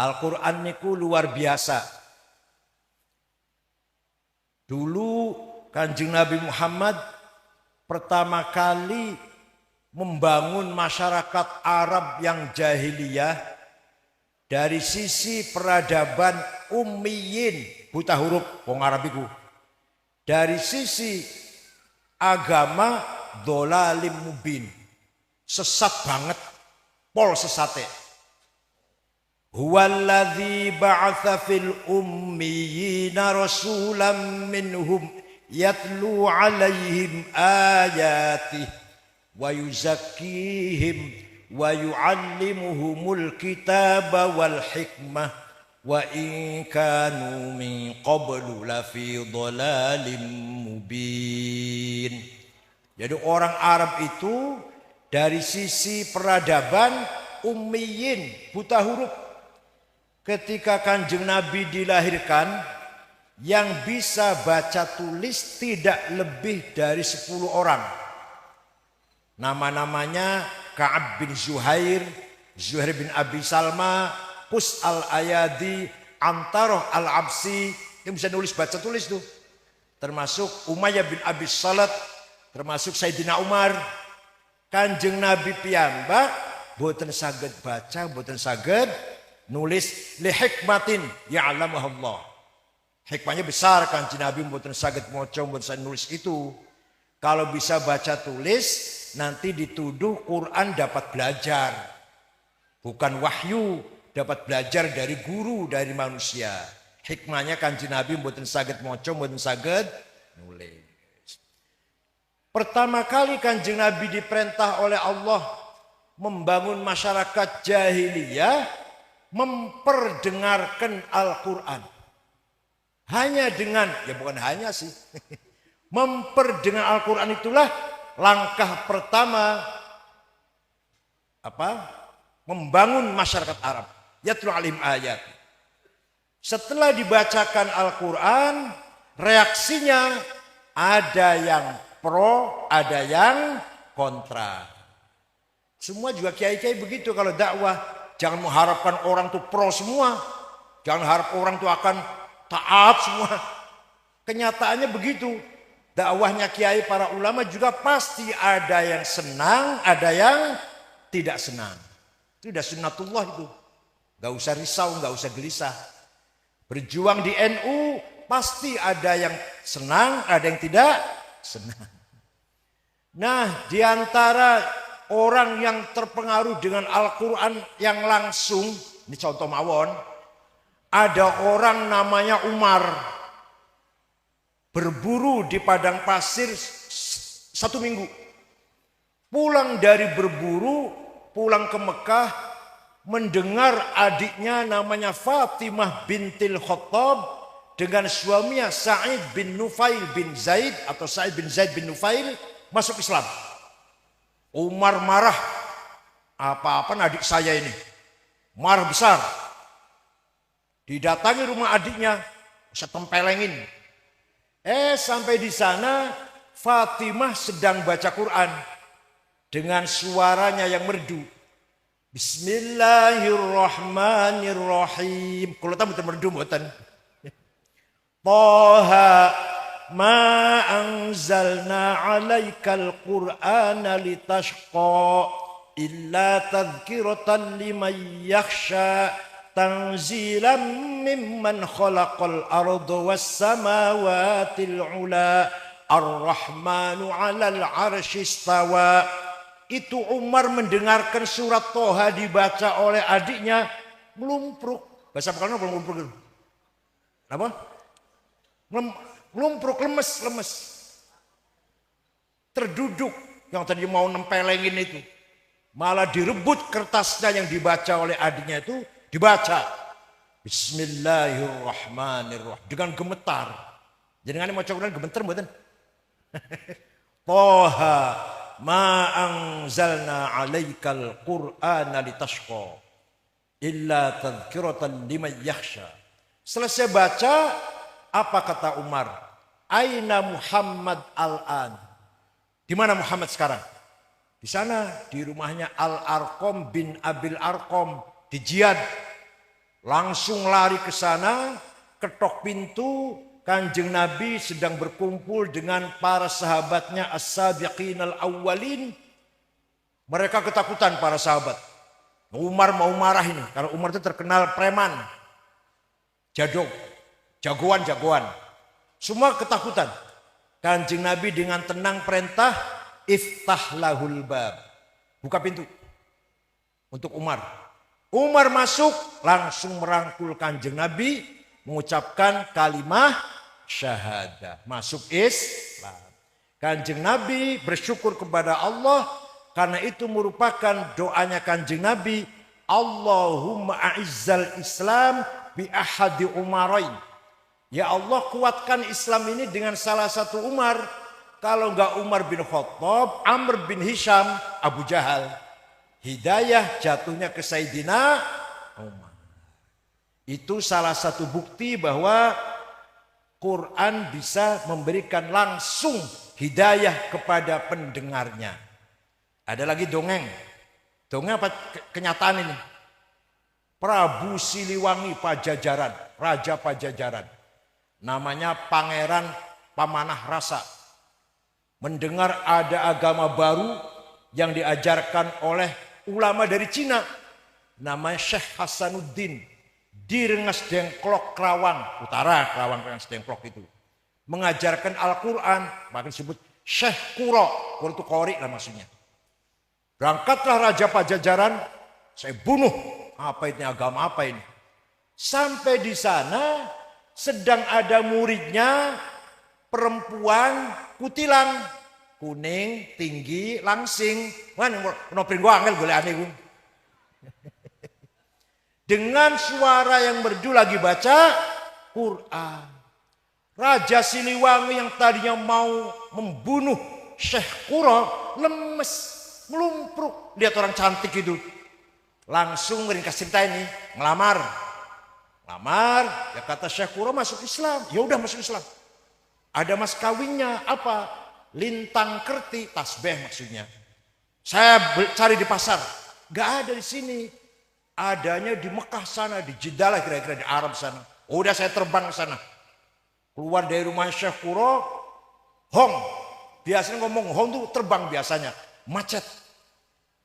Al-Quran niku luar biasa. Dulu Kanjeng Nabi Muhammad pertama kali membangun masyarakat Arab yang jahiliyah dari sisi peradaban ummiyin, buta huruf wong Arab iku. Dari sisi agama dhalalim mubin, sesat banget, pol sesate. Huwallazi ba'atsa fil ummiyina rasulan minhum yatlu 'alaihim ayatihi wa yuzakkihim wa yu'allimuhumul kitaba wal hikmah wa in kanu min qablu lafi dhalalin mubin. Jadi orang Arab itu dari sisi peradaban ummiyin, buta huruf. Ketika Kanjeng Nabi dilahirkan, yang bisa baca tulis tidak lebih dari 10 orang. Nama-namanya Ka'ab bin Zuhair, Zuhair bin Abi Salma, Qus al-Ayadi, Antaroh al-Absi, yang bisa nulis baca tulis tuh. Termasuk Umayyah bin Abi Salat, termasuk Sayyidina Umar. Kanjeng Nabi piyambak boten saged baca, boten saged nulis, li hikmatin ya'lamuha Allah. Hikmahnya besar, Kanjeng Nabi boten saged maca, boten saged nulis itu. Kalau bisa baca tulis, nanti dituduh Quran dapat belajar. Bukan wahyu, dapat belajar dari guru, dari manusia. Hikmahnya Kanjeng Nabi mboten saged maca, mboten saged nulis. Pertama kali Kanjeng Nabi diperintah oleh Allah membangun masyarakat jahiliyah, memperdengarkan Al-Quran. Hanya dengan, ya bukan hanya sih, memperdengar Al-Quran itulah langkah pertama membangun masyarakat Arab. Yatlu alim ayat. Setelah dibacakan Al-Quran, reaksinya ada yang pro, ada yang kontra. Semua juga kiai-kiai begitu kalau dakwah. Jangan mengharapkan orang itu pro semua. Jangan harap orang itu akan taat semua. Kenyataannya begitu. Dakwahnya kiai para ulama juga pasti ada yang senang, ada yang tidak senang. Itu sudah sunnatullah itu. Gak usah risau, gak usah gelisah. Berjuang di NU pasti ada yang senang, ada yang tidak senang. Nah, di antara orang yang terpengaruh dengan Al-Quran yang langsung, ini contoh mawon, ada orang namanya Umar. Berburu di padang pasir 1 minggu. Pulang dari berburu, pulang ke Mekah, mendengar adiknya namanya Fatimah bintil Khattab dengan suaminya Sa'id bin Nufail bin Zaid atau Sa'id bin Zaid bin Nufail masuk Islam. Umar marah, apa-apa adik saya ini, marah besar. Didatangi rumah adiknya, saya tempelengin. Sampai di sana Fatimah sedang baca Quran dengan suaranya yang merdu. Bismillahirrahmanirrahim. Kalau tahu betul merdu mboten. Taha ma anzalna 'alaikal qur'ana litashqa illa tadhkiratan liman yakhsha tanzilan mimman khalaqal arda was samawatil ula ar-rahmanu 'alal 'arsy istawa. Itu Umar mendengarkan surat Toha dibaca oleh adiknya melumpruk. Bahasa Pekalongan apa melumpruk? Apa? Melumpruk, lemes. Terduduk yang tadi mau nempelengin itu. Malah direbut kertasnya yang dibaca oleh adiknya itu, dibaca. Bismillahirrahmanirrahim. Dengan gemetar. Jadi kan mau coba gemetar mboten? Toha ma anzalna 'alaikal qur'ana litashqa illa tadhkiratan liman yakhsha. Selesai baca, apa kata Umar? Aina Muhammad al-an? Di mana Muhammad sekarang? Di sana, di rumahnya Al-Arqam bin Abil Arqam di Jiyad. Langsung lari ke sana, ketok pintu, Kanjeng Nabi sedang berkumpul dengan para sahabatnya as-sabiqinal awwalin. Mereka ketakutan para sahabat. Umar mau marah ini, karena Umar itu terkenal preman, jadong, jagoan. Semua ketakutan. Kanjeng Nabi dengan tenang perintah, iftah lahul bab. Buka pintu untuk Umar. Umar masuk, langsung merangkul Kanjeng Nabi, mengucapkan kalimah syahadah. Masuk Islam. Kanjeng Nabi bersyukur kepada Allah, karena itu merupakan doanya Kanjeng Nabi, Allahumma a'izzal Islam bi ahadi umarain. Ya Allah, kuatkan Islam ini dengan salah satu Umar. Kalau enggak Umar bin Khattab, Amr bin Hisham, Abu Jahal. Hidayah jatuhnya ke Sayyidina Umar. Itu salah satu bukti bahwa Quran bisa memberikan langsung hidayah kepada pendengarnya. Ada lagi dongeng. Dongeng apa kenyataan ini? Prabu Siliwangi Pajajaran, Raja Pajajaran. Namanya Pangeran Pamanah Rasa. Mendengar ada agama baru yang diajarkan oleh ulama dari Cina, namanya Syekh Hasanuddin di Rengas Dengklok Kerawang Utara, Kerawang Rengas Dengklok itu mengajarkan Al-Quran, bahkan disebut Syekh Kuro itu kori lah maksudnya. Berangkatlah Raja Pajajaran, saya bunuh, apa ini agama apa ini? Sampai di sana sedang ada muridnya perempuan kutilang, kuning, tinggi, langsing. Mana nopring gua angel boleh aneh gua. Dengan suara yang merdu lagi baca Quran. Raja Siliwangi yang tadinya mau membunuh Syekh Kuro lemes, melumpruk. Lihat orang cantik itu. Langsung meringkas cerita ini, ngelamar. Lamar, ya kata Syekh Kuro masuk Islam. Ya udah masuk Islam. Ada mas kawinnya, apa? Lintang kerti, tasbih maksudnya. Saya cari di pasar, gak ada di sini. Adanya di Mekah sana, di Jeddah lah kira-kira di Arab sana. Udah saya terbang ke sana. Keluar dari rumah Syekh Kuro, hong. Biasanya ngomong hong tuh terbang biasanya, macet.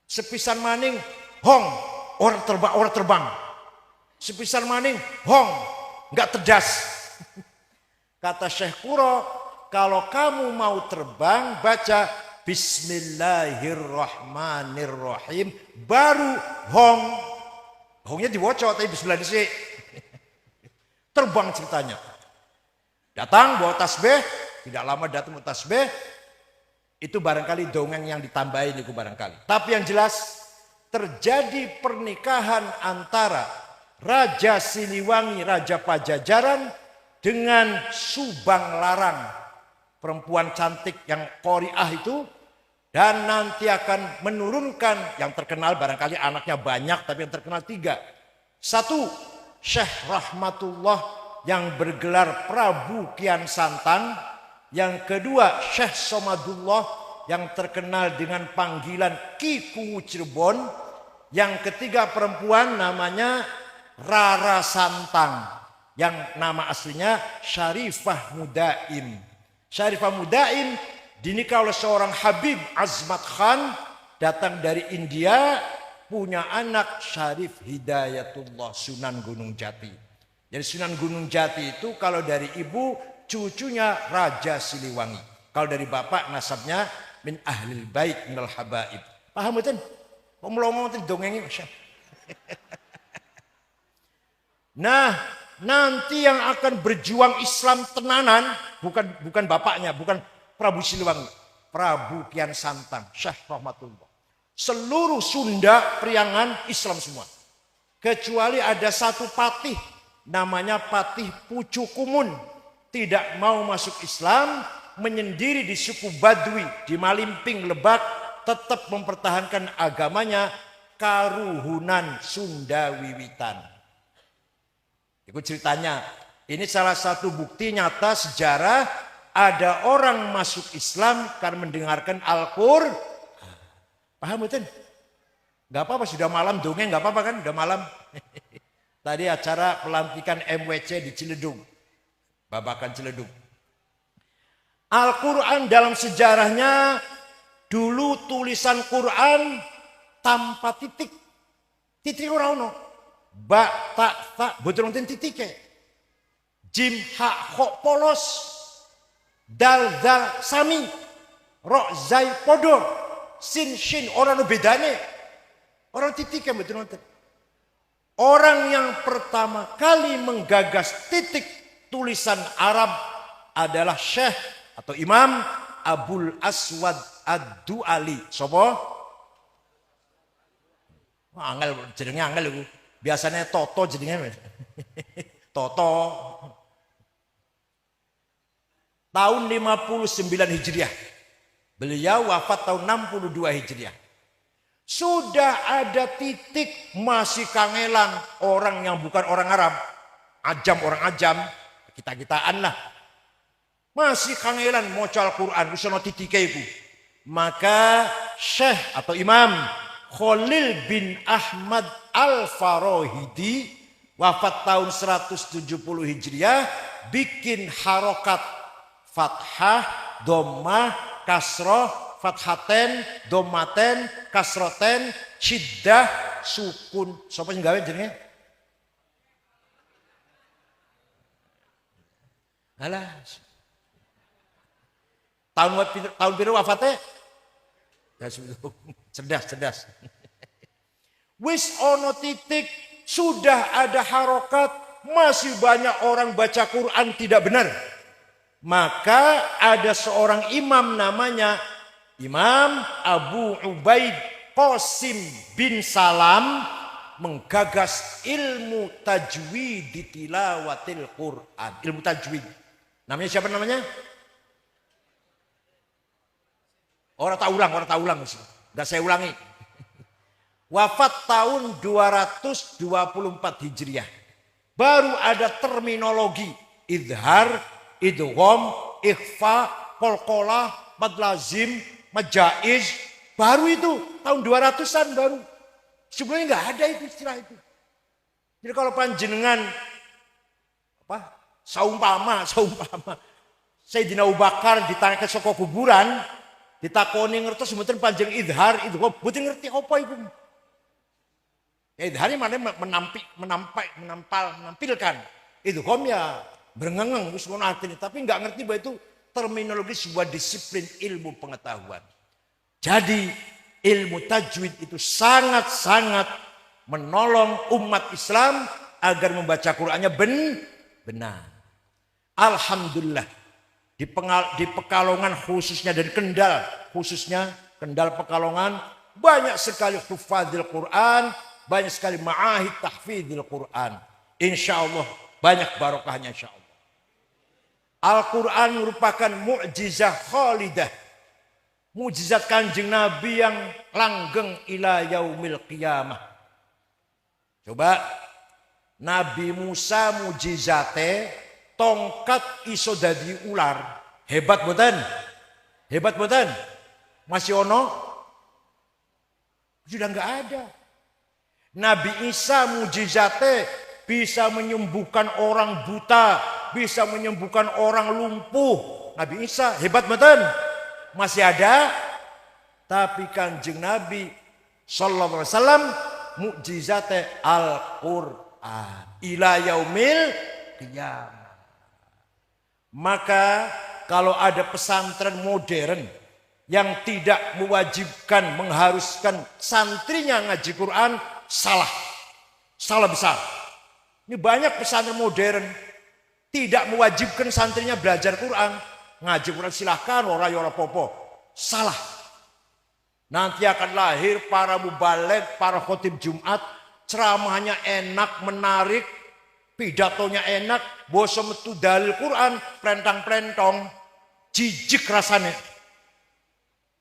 Sepisan maning, hong, orang terbang. Sepisan maning, hong, gak terdas. Kata Syekh Kuro, kalau kamu mau terbang, baca Bismillahirrahmanirrahim, baru hong. Hongnya diwocok, tapi bismillah disik. Terbang ceritanya. Datang bawa tasbih, tidak lama datang bawa tasbih. Itu barangkali dongeng yang ditambahin itu barangkali. Tapi yang jelas, terjadi pernikahan antara Raja Siliwangi, Raja Pajajaran, dengan Subang Larang, perempuan cantik yang qoriah itu, dan nanti akan menurunkan yang terkenal, barangkali anaknya banyak tapi yang terkenal 3. 1, Syekh Rahmatullah yang bergelar Prabu Kian Santang. Yang kedua, Syekh Somadullah yang terkenal dengan panggilan Ki Kuwu Cirebon. Yang ketiga perempuan namanya Rara Santang, yang nama aslinya Syarifah Mudaim. Syarifah Mudaim dinikah oleh seorang Habib Azmat Khan, datang dari India, punya anak Syarif Hidayatullah Sunan Gunung Jati. Jadi Sunan Gunung Jati itu kalau dari ibu cucunya Raja Siliwangi. Kalau dari bapak nasabnya min ahlil bait minal habaib. Paham betul? Ngomong itu dongengnya Masya. Nah, nanti yang akan berjuang Islam tenanan bukan bapaknya, bukan Prabu Siliwangi, Prabu Kian Santang, Syekh Rahmatullah. Seluruh Sunda Priangan Islam semua. Kecuali ada satu patih namanya Patih Pucukumun, tidak mau masuk Islam, menyendiri di suku Badui di Malimping Lebak, tetap mempertahankan agamanya, Karuhunan Sunda Wiwitan. Itu ceritanya. Ini salah satu bukti nyata sejarah ada orang masuk Islam karena mendengarkan Al-Qur'an. Paham betul? Gak apa-apa, sudah malam dongeng, gak apa-apa kan, udah malam. Tadi acara pelantikan MWC di Ciledug. Babakan Ciledug. Al-Quran dalam sejarahnya dulu tulisan Quran tanpa titik. Titik ora ono. Ba, ta, betul nonton titiknya. Jim, ha, ho, polos. Dal, zal, sami. Ro, zai, podo. Sin, shin, orang no bedane. Orang titiknya betul nonton. Orang yang pertama kali menggagas titik tulisan Arab adalah Syekh atau Imam Abul Aswad Ad-Du'ali. Sopo? Angel jenenge angel iku. Biasanya Toto jenenge. Toto. Tahun 59 Hijriah. Beliau wafat tahun 62 Hijriah. Sudah ada titik masih kangelan orang yang bukan orang Arab. Ajam, orang Ajam. Kita-kitaan lah. Masih kangelan maca Al-Quran. Bisa titiknya itu. Maka Syekh atau Imam Khalil bin Ahmad Al-Farahidi wafat tahun 170 Hijriah bikin harokat fathah, dhammah, kasroh, fathaten, dhammaten, kasroten, syiddah, sukun. Sapa sing gawe jenenge? Alah. Tahun piro wafate? Cerdas. Wis ono titik, sudah ada harokat, masih banyak orang baca Quran tidak benar. Maka ada seorang imam namanya Imam Abu Ubaid Qasim bin Salam menggagas ilmu tajwid di tilawatil Quran. Ilmu tajwid. Namanya siapa namanya? Orang tak ulang. Udah saya ulangi. Wafat tahun 224 Hijriah. Baru ada terminologi idhar, idgham, ikhfa, qalqalah, mad lazim, majaiz. Baru itu tahun 200-an baru. Sebelumnya nggak ada itu istilah itu. Jadi kalau panjenengan saumpama Sayyidina Abu Bakar ditangkap saka kuburan, ditakoni ngertos mboten panjang idhar itu kok mboten ngerti apa itu. Ya idhar mana menampilkan. Itu kom ya berengeng wis ngono artine tapi enggak ngerti bahwa itu terminologi sebuah disiplin ilmu pengetahuan. Jadi ilmu tajwid itu sangat-sangat menolong umat Islam agar membaca Qur'annya benar. Alhamdulillah. Di Pekalongan khususnya dan Kendal khususnya Kendal Pekalongan banyak sekali hufadzil Quran, banyak sekali ma'ahid tahfidzil Quran. Insyaallah banyak barokahnya insyaallah. Al-Quran merupakan mukjizah khalidah, mukjizat Kanjeng Nabi yang langgeng ila yaumil qiyamah. Coba Nabi Musa mukjizate tongkat iso dadi ular. Hebat boten? Hebat boten? Masih ono? Sudah enggak ada. Nabi Isa mukjizate bisa menyembuhkan orang buta, bisa menyembuhkan orang lumpuh. Nabi Isa hebat boten? Masih ada? Tapi Kanjeng Nabi sallallahu alaihi wasallam mukjizate Al-Qur'an ila yaumil qiyamah. Maka kalau ada pesantren modern yang tidak mewajibkan, mengharuskan santrinya ngaji Quran, salah. Salah besar. Ini banyak pesantren modern tidak mewajibkan santrinya belajar Quran. Ngaji Quran silahkan, ora popo. Salah. Nanti akan lahir para mubaligh, para khotib Jumat, ceramahnya enak, menarik, pidatonya enak, boso metu dalil Quran, plentang-plentong, jijik rasanya.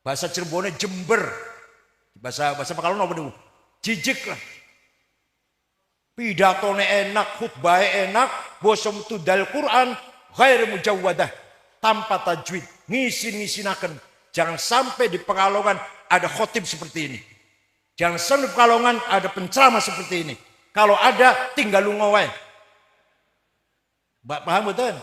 Bahasa Cirebonnya jember. Bahasa Pekalongan apa dulu? Jijik lah. Pidatonya enak, khutbahnya enak, boso metu dalil Quran, ghair mujawwadah, tanpa tajwid, ngisin-ngisinaken. Jangan sampai di Pekalongan ada khotib seperti ini. Jangan sampai di Pekalongan ada penceramah seperti ini. Kalau ada tinggal lunga wae. Mbak paham betul?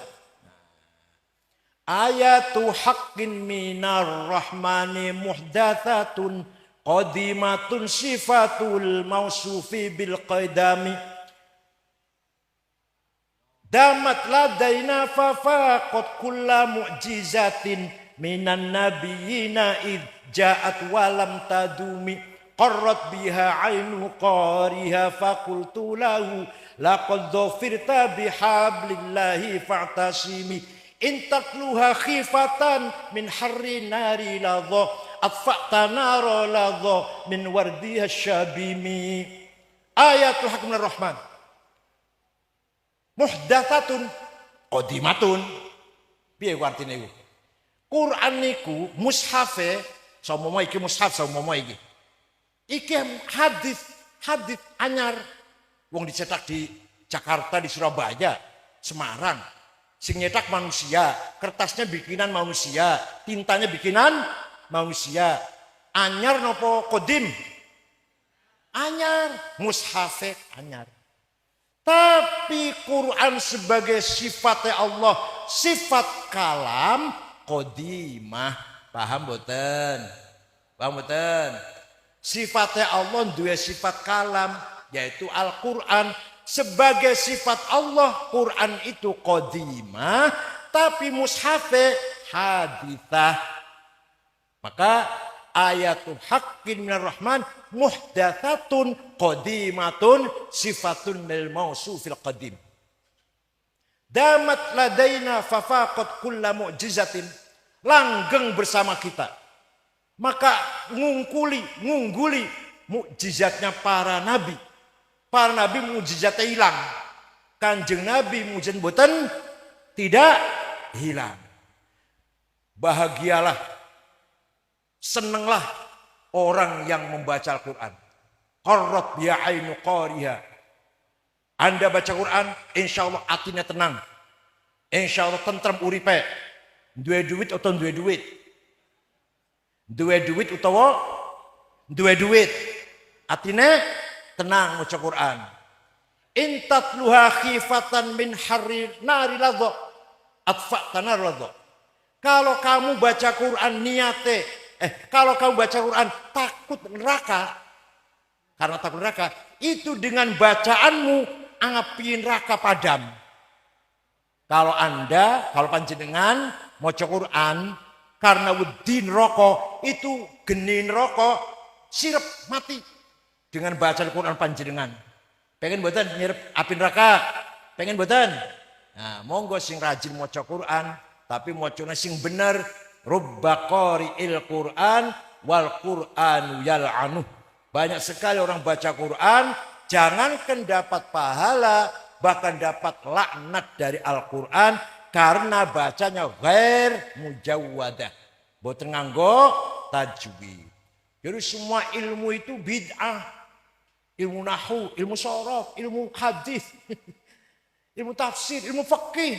Ayatu haqqin minar rahmani muhdatsatun qadimatun sifatul mausufi bil qadami damat ladaina fafaqat kulla mu'jizatin minan nabiyina id ja'at walam tadumi qarrat biha ainu qariha faqultu lahu laqad dhafirta bihablillahi fa'tasimi in tatluha khifatan min harri nari ladha atfa'ta nara ladha min wardiha syabimi. Ayatul hakim rahman muhdatsatun qadimatun. Piye ku artine iku? Quran niku mushafe, saumomo iki mushaf saumomo iki. Iki hadis anyar wong dicetak di Jakarta, di Surabaya, Semarang. Sing nyetak manusia, kertasnya bikinan manusia, tintanya bikinan manusia. Anyar nopo kodim? Anyar, mushafe anyar. Tapi Quran sebagai sifatnya Allah, sifat kalam qadimah. Paham boten? Paham boten? Sifatnya Allah dua sifat kalam, yaitu Al-Quran. Sebagai sifat Allah, Quran itu qadimah, tapi mushafe hadithah. Maka ayatul haqqin minar rahman muhdatsatun qadimatun sifatun lil mausufil qadim. Damat ladaina fafaqat kulla mu'jizatin. Langgeng bersama kita. Maka ngungguli mukjizatnya para nabi. Para nabi mukjizatnya hilang. Kanjeng Nabi mukjizat boten tidak hilang. Bahagialah, senenglah orang yang membaca Al-Quran. Qarrat biha ainu qariha. Anda baca Quran, insya Allah hatinya tenang. Insya Allah tentrem uripe. Duwe duit atau duwe duit. Duwe duit utawa duwe duit. Hatinya tenang baca Quran. Intatluha khifatan min harri nari ladha atfa'ta nar ladha. Kalau kamu baca Quran niate, kalau kamu baca Quran takut neraka, karena takut neraka, itu dengan bacaanmu api neraka padam. Kalau Anda, kalau panjenengan maca Quran karena wedi neraka, itu geni neraka sirep mati dengan baca Quran panjenengan. Pengen mboten nyirep api neraka? Pengen mboten? Nah, monggo sing rajin maca Quran, tapi macane sing bener. Rubba qari'il Quran wal Qur'anu yal'anuh. Banyak sekali orang baca Quran, jangankan dapat pahala, bahkan dapat laknat dari Al-Quran karena bacanya ghair mujawwadah. Boten nganggo tajwid. Jadi semua ilmu itu bid'ah. Ilmu nahwu, ilmu sorof, ilmu hadis, ilmu tafsir, ilmu fikih,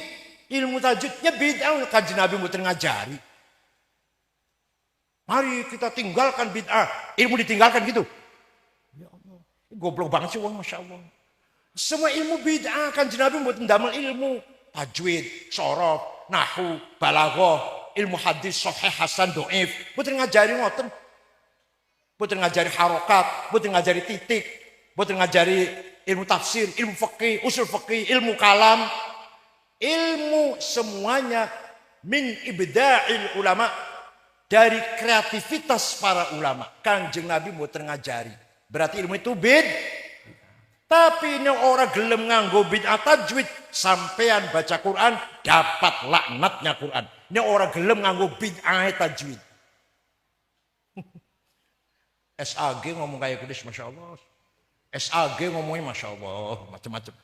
ilmu tajwidnya bid'ah. Kanjeng Nabi mboten ngajari. Mari kita tinggalkan bid'ah. Ilmu ditinggalkan gitu. Ya Allah, goblok banget sih wong, masya Allah. Semua ilmu bid'ah. Kanjeng Nabi mboten damel ilmu tajwid, sorof, nahwu, balaghah, ilmu hadis, sahih, hasan, dhaif. Mboten ngajari ngoten. Mboten ngajari harokat, mboten ngajari titik, mboten ngajari ilmu tafsir, ilmu fikih, usul fikih, ilmu kalam. Ilmu semuanya min ibda'il ulama, dari kreativitas para ulama. Kanjeng Nabi mboten ngajari. Berarti ilmu itu Tapi ini orang gelem nganggo bid'ah tajwid, sampean baca Quran dapat laknatnya Quran. Ini orang gelem nganggo bid'ah tajwid. SAG ngomong kayak kudus, masya Allah. SAG ngomongnya masya Allah, macam-macam.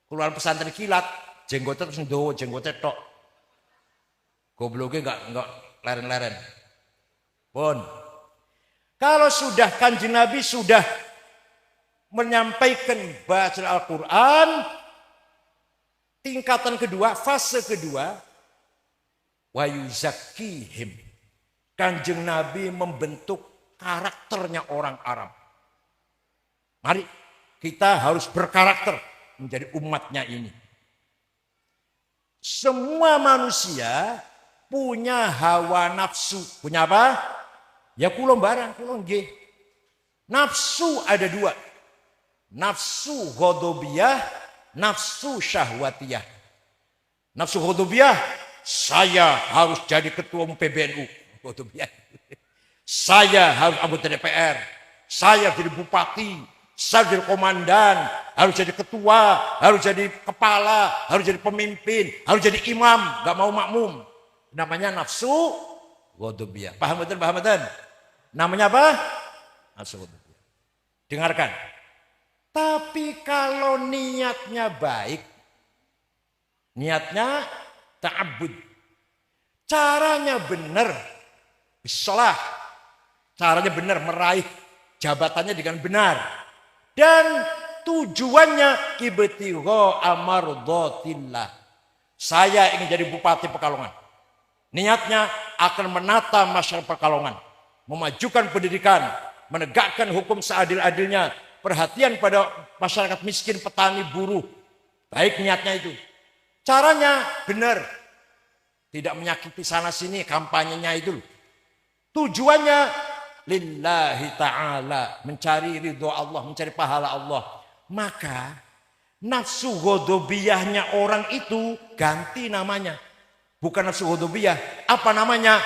Keluar pesantren kilat, jenggotnya terus ndowo, jenggotnya tok. Gobloknya enggak leren-leren. Pun. Kalau sudah Kanjeng Nabi sudah menyampaikan bacaan Al-Quran, tingkatan kedua, fase kedua, wa yuzakkihim. Kanjeng Nabi membentuk karakternya orang Arab. Mari Kita harus berkarakter menjadi umatnya ini. Semua manusia punya hawa nafsu. Punya apa? Ya kulon barang, kulon nggih. Nafsu ada dua. Nafsu ghadabiyah, nafsu syahwatiyah. Nafsu ghadabiyah, saya harus jadi ketua umum PBNU. Ghadabiyah. Saya harus anggota DPR. Saya jadi bupati. Saya jadi komandan. Harus jadi ketua. Harus jadi kepala. Harus jadi pemimpin. Harus jadi imam. Gak mau makmum. Namanya nafsu ghadabiyah. Paham betul, paham betul? Namanya apa? Nafsu ghadabiyah. Dengarkan. Tapi kalau niatnya baik. Niatnya ta'abbud. Caranya benar. Bisalah. Caranya benar, meraih jabatannya dengan benar. Dan tujuannya ibtigha amardhatillah. Saya ingin jadi bupati Pekalongan. Niatnya akan menata masyarakat Pekalongan. Memajukan pendidikan, menegakkan hukum seadil-adilnya, perhatian pada masyarakat miskin, petani, buruh. Baik niatnya itu. Caranya benar. Tidak menyakiti sana sini, kampanyenya itu. Tujuannya lillahi ta'ala, mencari ridho Allah, mencari pahala Allah. Maka nafsu ghadabiyahnya orang itu ganti namanya. Bukan nafsu ghadabiyah, apa namanya?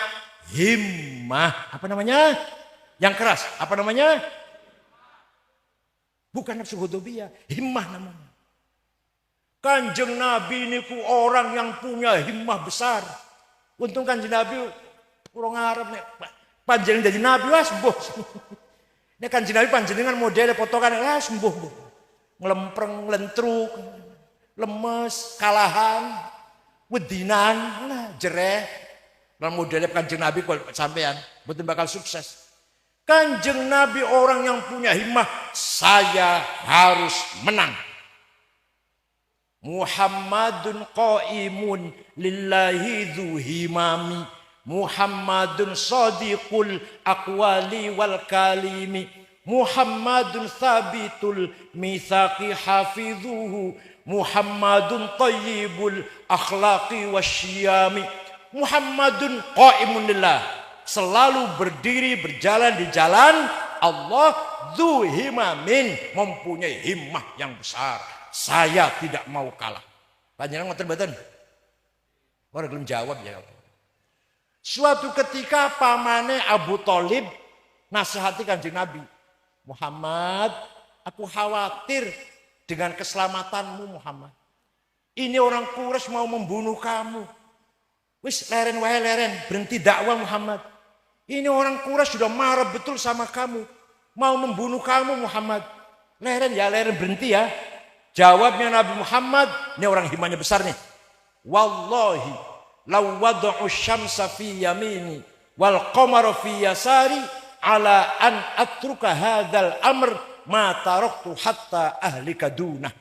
Himmah. Apa namanya? Yang keras, apa namanya? Bukan nafsu ghadabiyah, himmah namanya. Kanjeng Nabi ini orang yang punya himmah besar. Untung Kanjeng Nabi orang Arab nih. Panjenengan jadi nabi lah sembuh. Ini kan nabi panjenengan model potongan lah sembuh. Ngelempreng, lentruk, lemes, kalahan, wedinan, lah jereh. Dalam modelnya kanjeng nabi kalau sampean betul bakal sukses. Kanjeng nabi orang yang punya himmah, saya harus menang. Muhammadun qaimun lillahi dzu himami. Muhammadun sadiqul aqwali wal kalimi. Muhammadun thabitul mitsaqi hafidhuhu. Muhammadun tayyibul akhlaqi wasyiyami. Muhammadun qaimun lillah. Selalu berdiri berjalan di jalan Allah. Dzu himamin, mempunyai himmah yang besar. Saya tidak mau kalah. Panjenengan ngoten mboten? Ora gelem jawab ya. Suatu ketika pamane Abu Thalib nasihati Kanjeng Nabi. Muhammad, aku khawatir dengan keselamatanmu Muhammad. Ini orang Quraisy mau membunuh kamu. Wis leren wae leren, berhenti dakwah Muhammad. Ini orang Quraisy sudah marah betul sama kamu. Mau membunuh kamu Muhammad. Leren ya leren, berhenti ya. Jawabnya Nabi Muhammad, ini orang himanya besar nih. Wallahi law wada'u syamsa fi yamini wal qamara fi yasari ala an atruka hadzal amr ma taraktu hatta ahlika dunah.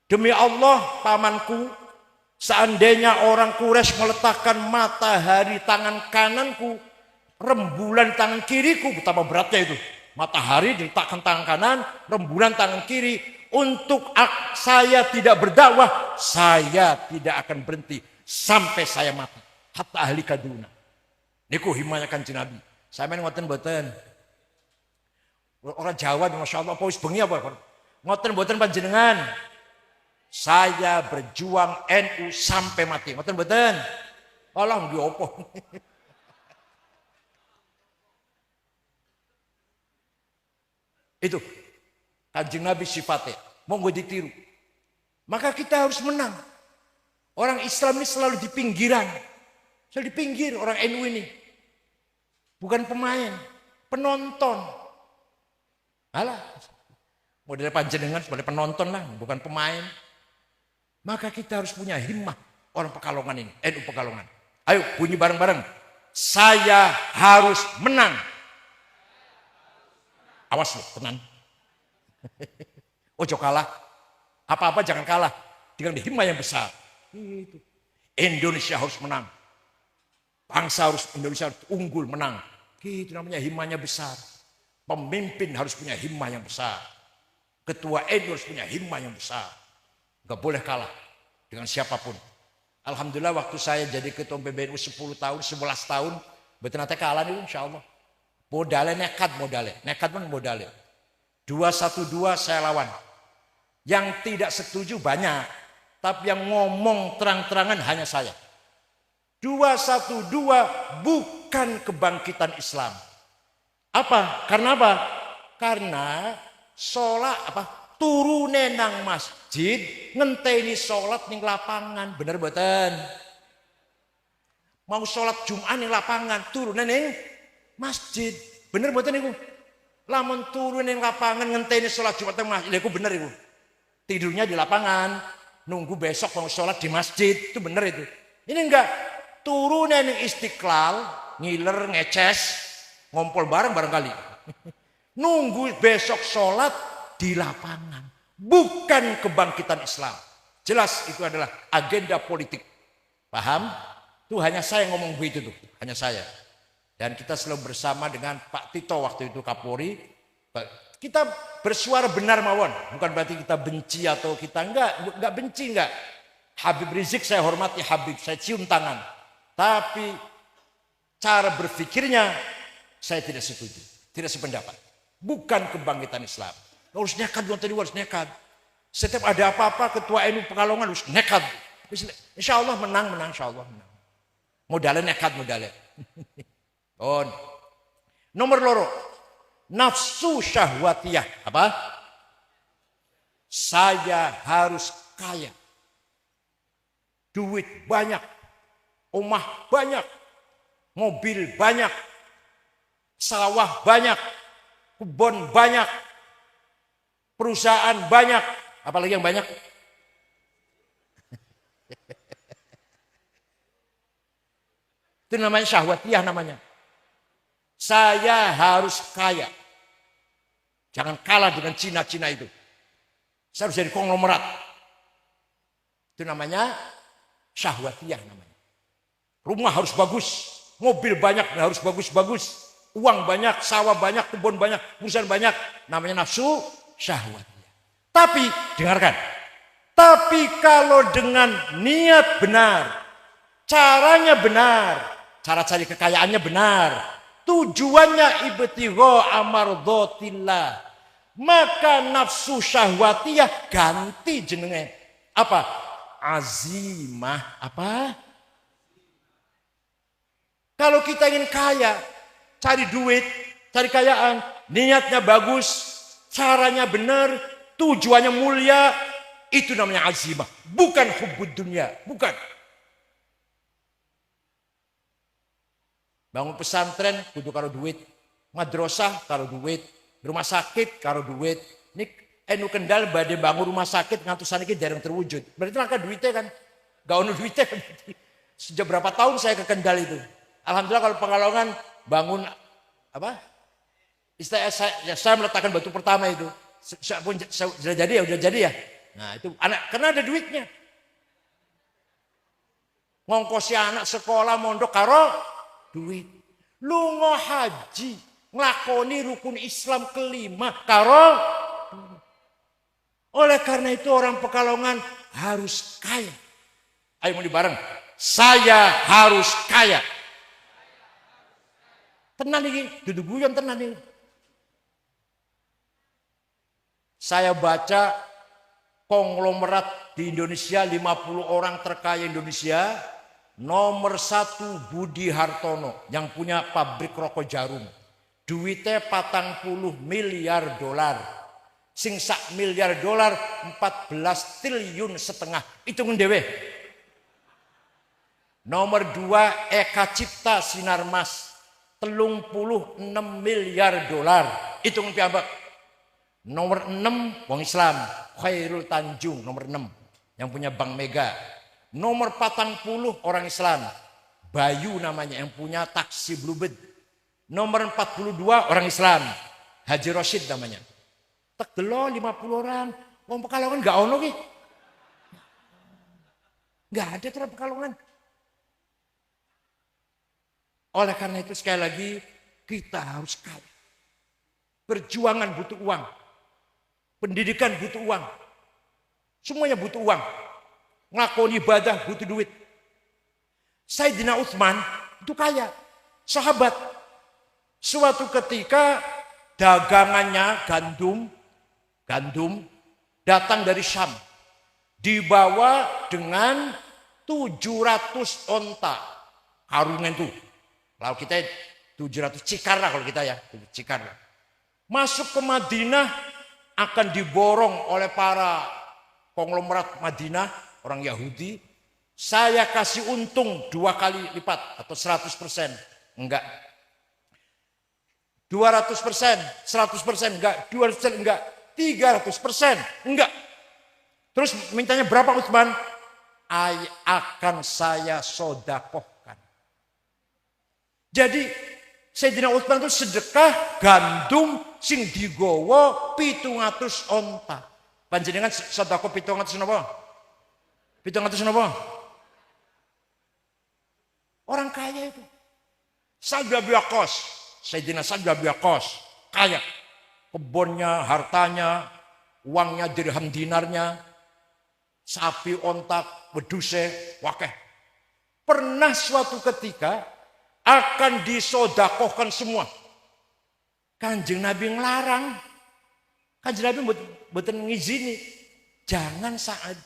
Demi Allah pamanku, seandainya orang Quraisy meletakkan matahari tangan kananku, rembulan tangan kiriku, betapa beratnya itu. Matahari diletakkan tangan kanan, rembulan tangan kiri, untuk saya tidak berdakwah, saya tidak akan berhenti sampai saya mati. Hatta ahli kaduna. Niku himanya Kanjeng Nabi. Saya main ngoten mboten. Orang Jawa Masya Allah, apa wis bengi apa? Ngoten mboten panjenengan. Saya berjuang NU sampai mati. Ngoten mboten. Allah diopo. Itu Kanjeng Nabi sifatnya. Monggo ditiru. Maka kita harus menang. Orang Islam ini selalu di pinggiran. Selalu di pinggir orang NU ini. Bukan pemain, penonton. Alah, model panjenengan sebagai penonton lah, bukan pemain. Maka kita harus punya himmah orang Pekalongan ini, NU Pekalongan. Ayo bunyi bareng-bareng. Saya harus menang. Awas loh, tenang. Ojo kalah. Apa-apa jangan kalah dengan himmah yang besar. Itu. Indonesia harus menang. Bangsa Indonesia harus unggul menang. Itu namanya himmahnya besar. Pemimpin harus punya himmah yang besar. Ketua NU harus punya himmah yang besar. Gak boleh kalah dengan siapapun. Alhamdulillah waktu saya jadi ketua PBNU 10 tahun, 11 tahun. Betul nanti kalah nih insya Allah. Modalnya nekat modalnya. Nekat pun modalnya. 212 saya lawan. Yang tidak setuju banyak. Tapi yang ngomong terang-terangan hanya saya. 212 bukan kebangkitan Islam. Apa? Karena apa? Karena sholat turune nang masjid ngenteni sholat ning lapangan. Bener mboten? Mau sholat Jumat ning lapangan turune ning masjid. Bener mboten niku? Lamun turun ning lapangan ngenteni sholat Jumat ning masjid iku bener iku. Tidurnya di lapangan, nunggu besok mau sholat di masjid, itu bener itu. Ini enggak, turun ning Istiqlal, ngiler, ngeces, ngompol bareng kali. Nunggu besok sholat di lapangan. Bukan kebangkitan Islam. Jelas itu adalah agenda politik. Paham? Itu hanya saya ngomong begitu tuh. Hanya saya. Dan kita selalu bersama dengan Pak Tito waktu itu Kapolri. Kita bersuara benar mawon. Bukan berarti kita benci atau kita enggak benci enggak. Habib Rizik saya hormati Habib. Saya cium tangan. Tapi cara berpikirnya saya tidak setuju. Tidak sependapat. Bukan kebangkitan Islam. Harus nekat, harus nekat. Setiap ada apa-apa ketua NU Pekalongan harus nekat. Insya Allah menang, insya Allah menang. Modalnya nekat modalnya. Oh. Nomor loro. Nafsu syahwatiyah. Apa? Saya harus kaya. Duit banyak. Omah banyak. Mobil banyak. Sawah banyak. Kebun banyak. Perusahaan banyak. Apalagi yang banyak? Itu namanya syahwatiyah namanya. Saya harus kaya. Jangan kalah dengan Cina-Cina itu. Saya harus jadi konglomerat. Itu namanya syahwatiyah namanya. Rumah harus bagus. Mobil banyak harus bagus-bagus. Uang banyak, sawah banyak, kebun banyak, perusahaan banyak. Namanya nafsu syahwatiyah. Tapi, dengarkan. Tapi kalau dengan niat benar, caranya benar, cara cari kekayaannya benar, tujuannya ibtigho amardhatillah, maka nafsu syahwatiyah ganti jenenge apa? Azimah. Apa? Kalau kita ingin kaya, cari duit, cari kekayaan, niatnya bagus, caranya benar, tujuannya mulia, itu namanya azimah. Bukan hubbud dunia, bukan. Bangun pesantren kudu karo duit, madrasah karo duit, rumah sakit karo duit. Ini NU Kendal badhe bangun rumah sakit ngantusan iki jarang terwujud. Berarti langka duitnya kan. Gak ono duitnya. Sejak berapa tahun saya ke Kendal itu. Alhamdulillah kalau Pekalongan bangun apa? Saya meletakkan batu pertama itu. Sudah jadi ya, udah jadi ya. Nah itu anak karena ada duitnya. Ngongkosi anak sekolah mondok karo duit. Lunga haji, nglakoni rukun Islam kelima karo. Oleh karena itu orang Pekalongan harus kaya. Ayo muni bareng. Saya harus kaya. Tenan iki, dudu guyon tenan iki. Saya baca konglomerat di Indonesia 50 orang terkaya Indonesia. Nomor 1 Budi Hartono yang punya pabrik rokok Jarum. Duitnya 40 miliar dolar. Sing sak miliar dolar 14 triliun setengah. Hitung dhewe. Nomor 2 Eka Cipta Sinarmas 36 miliar dolar. Hitung piyambak. Nomor 6 wong Islam Khairul Tanjung nomor 6 yang punya Bank Mega. Nomor 40 orang Islam Bayu namanya yang punya taksi Bluebird. Nomor 42 orang Islam Haji Rosyid namanya. Tak delo 50 orang. Wong Pekalongan gak ono ki. Gak ada terhadap Pekalongan. Oleh karena itu sekali lagi kita harus kaya. Perjuangan butuh uang. Pendidikan butuh uang. Semuanya butuh uang. Ngelakoni ibadah butuh duit. Sayyidina Utsman itu kaya. Sahabat. Suatu ketika dagangannya gandum datang dari Syam. Dibawa dengan 700 onta. Karungan itu. Lalu kita 700 cikar lah kalau kita ya. Cikar lah. Masuk ke Madinah akan diborong oleh para konglomerat Madinah, orang Yahudi. Saya kasih untung 2 kali lipat atau 100%. Enggak. 200%, 100% enggak, 200% enggak, 300% enggak. Terus mintanya berapa Utsman? Akan saya sodakohkan. Jadi Sayyidina Utsman itu sedekah gandum sing digowo 700 onta. Panjenengan sedekah 700 napa? 700 napa? Orang kaya itu. Sa'd bin Abi Waqqas, Sayyidina Sa'd bin Abi Waqqas, kaya. Kebunnya, hartanya, uangnya, dirham dinarnya, sapi, ontak, weduse, wakeh. Pernah suatu ketika akan disodakohkan semua. Kanjeng Nabi ngelarang. Kanjeng Nabi mboten ngizini. Jangan saat,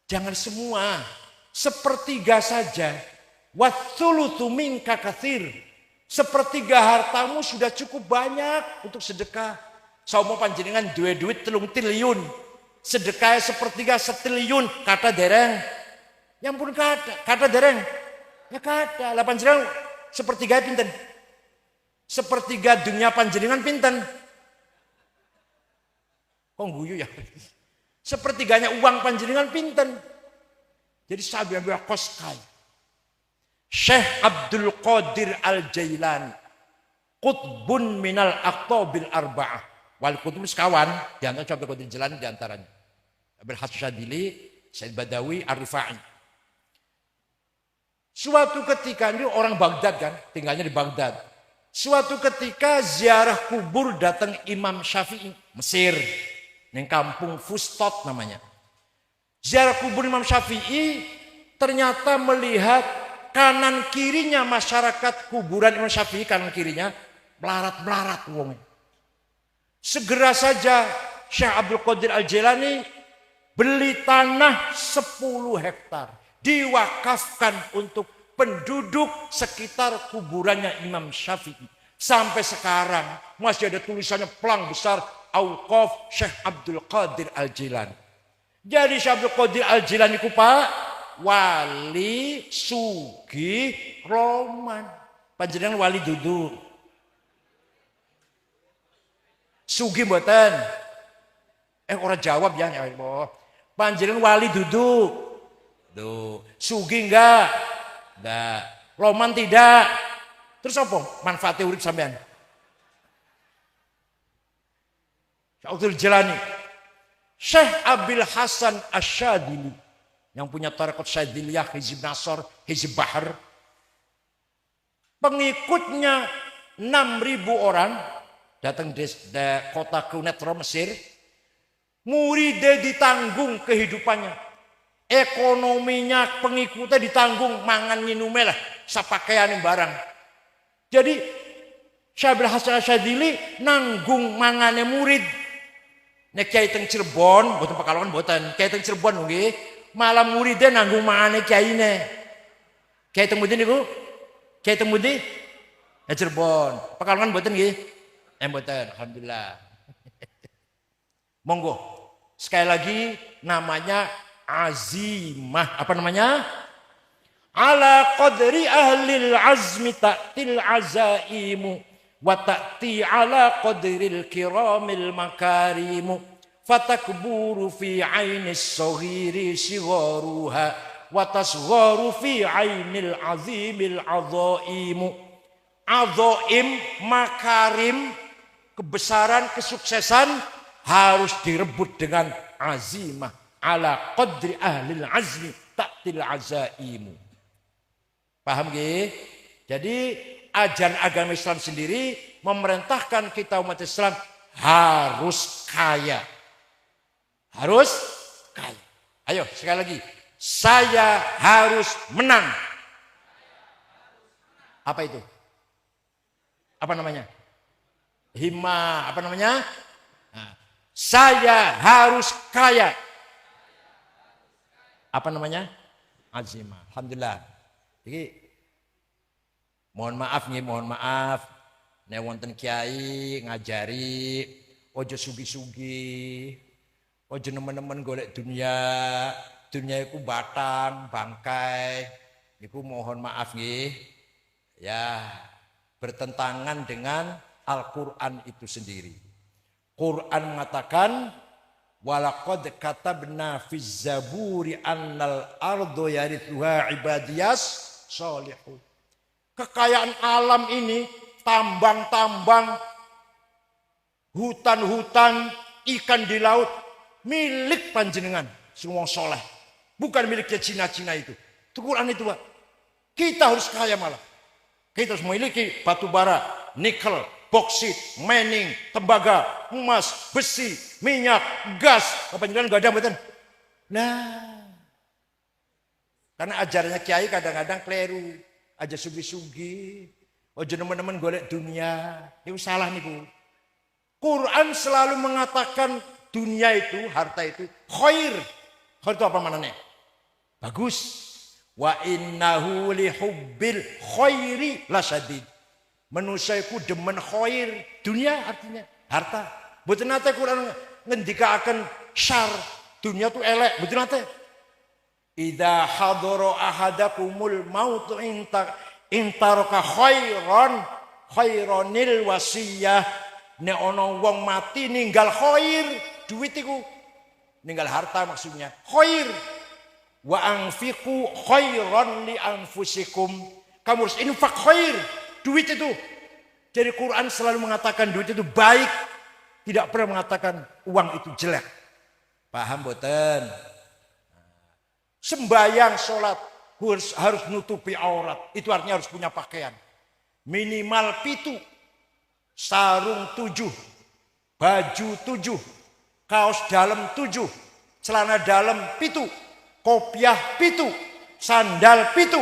jangan semua. Sepertiga saja. Watsulutu minka katsir. Sepertiga hartamu sudah cukup banyak untuk sedekah. Saumo panjenengan duwe duit 3 triliun. Sedekah sepertiga 1 triliun. Kata dereng. Yang pun kata dereng. Ya kata. Lah panjenengan sepertiga pinten. Sepertiga dunia panjenengan pinten. Kok guyu ya. Sepertiganya uang panjenengan pinten. Jadi Sa'd bin Abi Waqqas kaya. Syekh Abdul Qadir Al-Jailani. Qutbun minal aqtabil arba'ah. Wal qutbun sekawan. Di antara Syekh Abdul Qadir Al-Jailani di antaranya. Abil Hasyadili, Syed Badawi, Ar-Rifai. Suatu ketika, ini orang Baghdad kan, tinggalnya di Baghdad. Suatu ketika ziarah kubur datang Imam Syafi'i, Mesir. Yang kampung Fustot namanya. Ziarah kubur Imam Syafi'i, ternyata melihat kanan kirinya masyarakat kuburan Imam Syafi'i, kanan kirinya melarat-melarat uangnya. Segera saja Syekh Abdul Qadir Al-Jailani beli tanah 10 hektar. Diwakafkan untuk penduduk sekitar kuburannya Imam Syafi'i. Sampai sekarang masih ada tulisannya pelang besar Auqaf Syekh Abdul Qadir Al-Jailani. Jadi Syekh Abdul Qadir Al-Jailani ku Pak wali sugi roman. Panjenengan wali dudu. Sugi mboten. Orang jawab ya Allah. Panjenengan wali dudu. Duh, sugi enggak? Roman tidak. Terus apa? Manfaatnya urip sampean. Syekh Abdul Jalani. Syekh Abil Hasan Asyadili yang punya tarekat Syadiliyah, Hizib Nasr, Hizib Bahar. Pengikutnya 6.000 orang datang di kota Quneitra Mesir. Muridnya ditanggung kehidupannya. Ekonominya pengikutnya ditanggung, mangan minumnya lah, sapakaian barang. Jadi Syekh Abul Hasan Asyadili nanggung mangane murid. Nek kiai teng Cirebon, mboten Pekalongan mboten. Kiai teng Cirebon nggih, malah muridnya nanggung mangane kiaine. Kiai teng pundi niku? Kiai teng pundi? Cirebon. Pekalongan mboten nggih? Mboten, alhamdulillah. Monggo. Sekali lagi namanya azimah. Apa namanya? Ala qadri ahlil azmi ta'til azaimu wa ta'ti ala qadril kiramil makarimu fatakburu fi ainis saghiri sigharuha wa tasgharu fi ainil azimil azaimu. Azaim, makarim, kebesaran, kesuksesan harus direbut dengan azimah. Ala qadri ahlil azmi ta'til azaimu. Paham nggih? Jadi ajaran agama Islam sendiri memerintahkan kita umat Islam harus kaya. harus kaya. Ayo sekali lagi. Saya harus menang. Apa itu? Apa namanya? Himma. Apa namanya? Nah, saya harus kaya. Apa namanya? Azimah. Alhamdulillah. Jadi mohon maaf nih, mohon maaf. Nek wonten kiai ngajari ojo sugi-sugi. Ojo nemen-nemen golek dunia. Dunia iku batang, bangkai. Iku mohon maaf nggih. Ya, bertentangan dengan Al-Qur'an itu sendiri. Quran mengatakan walaqad katabna fiz zaburi annal ardo yarithuha ibadiyas sholihun. Kekayaan alam ini, tambang-tambang, hutan-hutan, ikan di laut, milik panjenengan, semua soleh. Bukan miliknya Cina-Cina itu. Itu Quran itu, Pak. Kita harus kaya malah. Kita harus memiliki batu bara, nikel, boksit, mining, tembaga, emas, besi, minyak, gas. Apa jangan gak ada betul? Nah, karena ajarannya kiai kadang-kadang keliru, aja sugi-sugi, ojo nemen-nemen golek dunia, itu salah niku. Quran selalu mengatakan dunia itu, harta itu khair. Khair itu apa maknanya? Bagus. Wa innahu lihubbil khairi lasyadid. Manusiaku demen khair, dunia artinya harta. Mboten nate Quran ngendikaaken syar, dunia tu elek, mboten nate. Idza hadara ahadakumul maut intaraka khaironil wasiyah. Nek ana wong mati ninggal khair, duit iku ninggal harta maksudnya. Khair. Wa anfiqu khairan li anfusikum. Kamu harus infak khair. Duit itu. Jadi Quran selalu mengatakan duit itu baik. Tidak pernah mengatakan uang itu jelek. Paham boten? Sembayang sholat harus nutupi aurat. Itu artinya harus punya pakaian. Minimal 7. Sarung 7. Baju 7. Kaos dalam 7. Celana dalam 7. Kopiah 7. Sandal 7.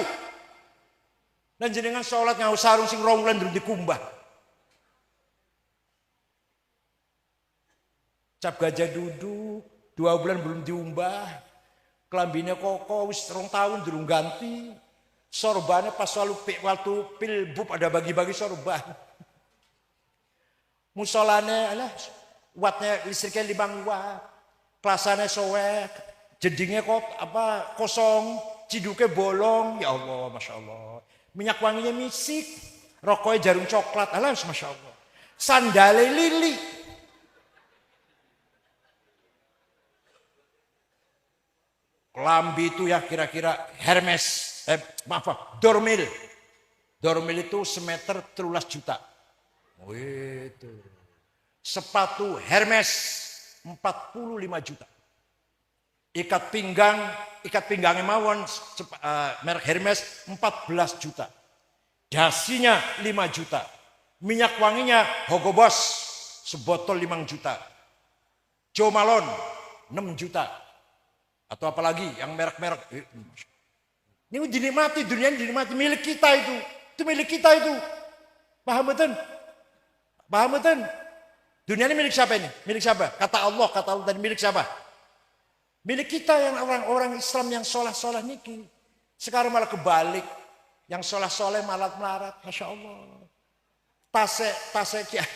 Dan jenengan sholat ngau sarung sing ronglan durung dikumbah. Cap gajah duduk 2 bulan belum diumbah. Kelambine koko wis 2 tahun durung ganti. Sorbannya pas waktu pilbub ada bagi-bagi sorban. Musolane alah wattnya listriknya 5 watt. Kelasane soek, jedingnya kosong, ciduknya bolong. Ya Allah, Masya Allah. Minyak wanginya misik, rokoknya jarum coklat, alah Masya Allah. Sandale lili. Kelambi itu ya kira-kira Hermes, Dormil. Dormil itu semeter 13 juta. Oh itu. Sepatu Hermes 45 juta. Ikat pinggangnya mawon merek Hermes 14 juta. Dasinya 5 juta. Minyak wanginya Hugo Boss sebotol 5 juta. Joe Malone 6 juta. Atau apalagi yang merek-merek. Ini dinikmati, dunia ini dinikmati. Milik kita itu. Itu milik kita itu. Paham betul? Paham betul? Dunia ini milik siapa ini? Milik siapa? Kata Allah tadi milik siapa? Milik kita yang orang-orang Islam yang soleh-soleh niki. Sekarang malah kebalik. Yang soleh-soleh malah melarat. Masya Allah. Tasnya kia.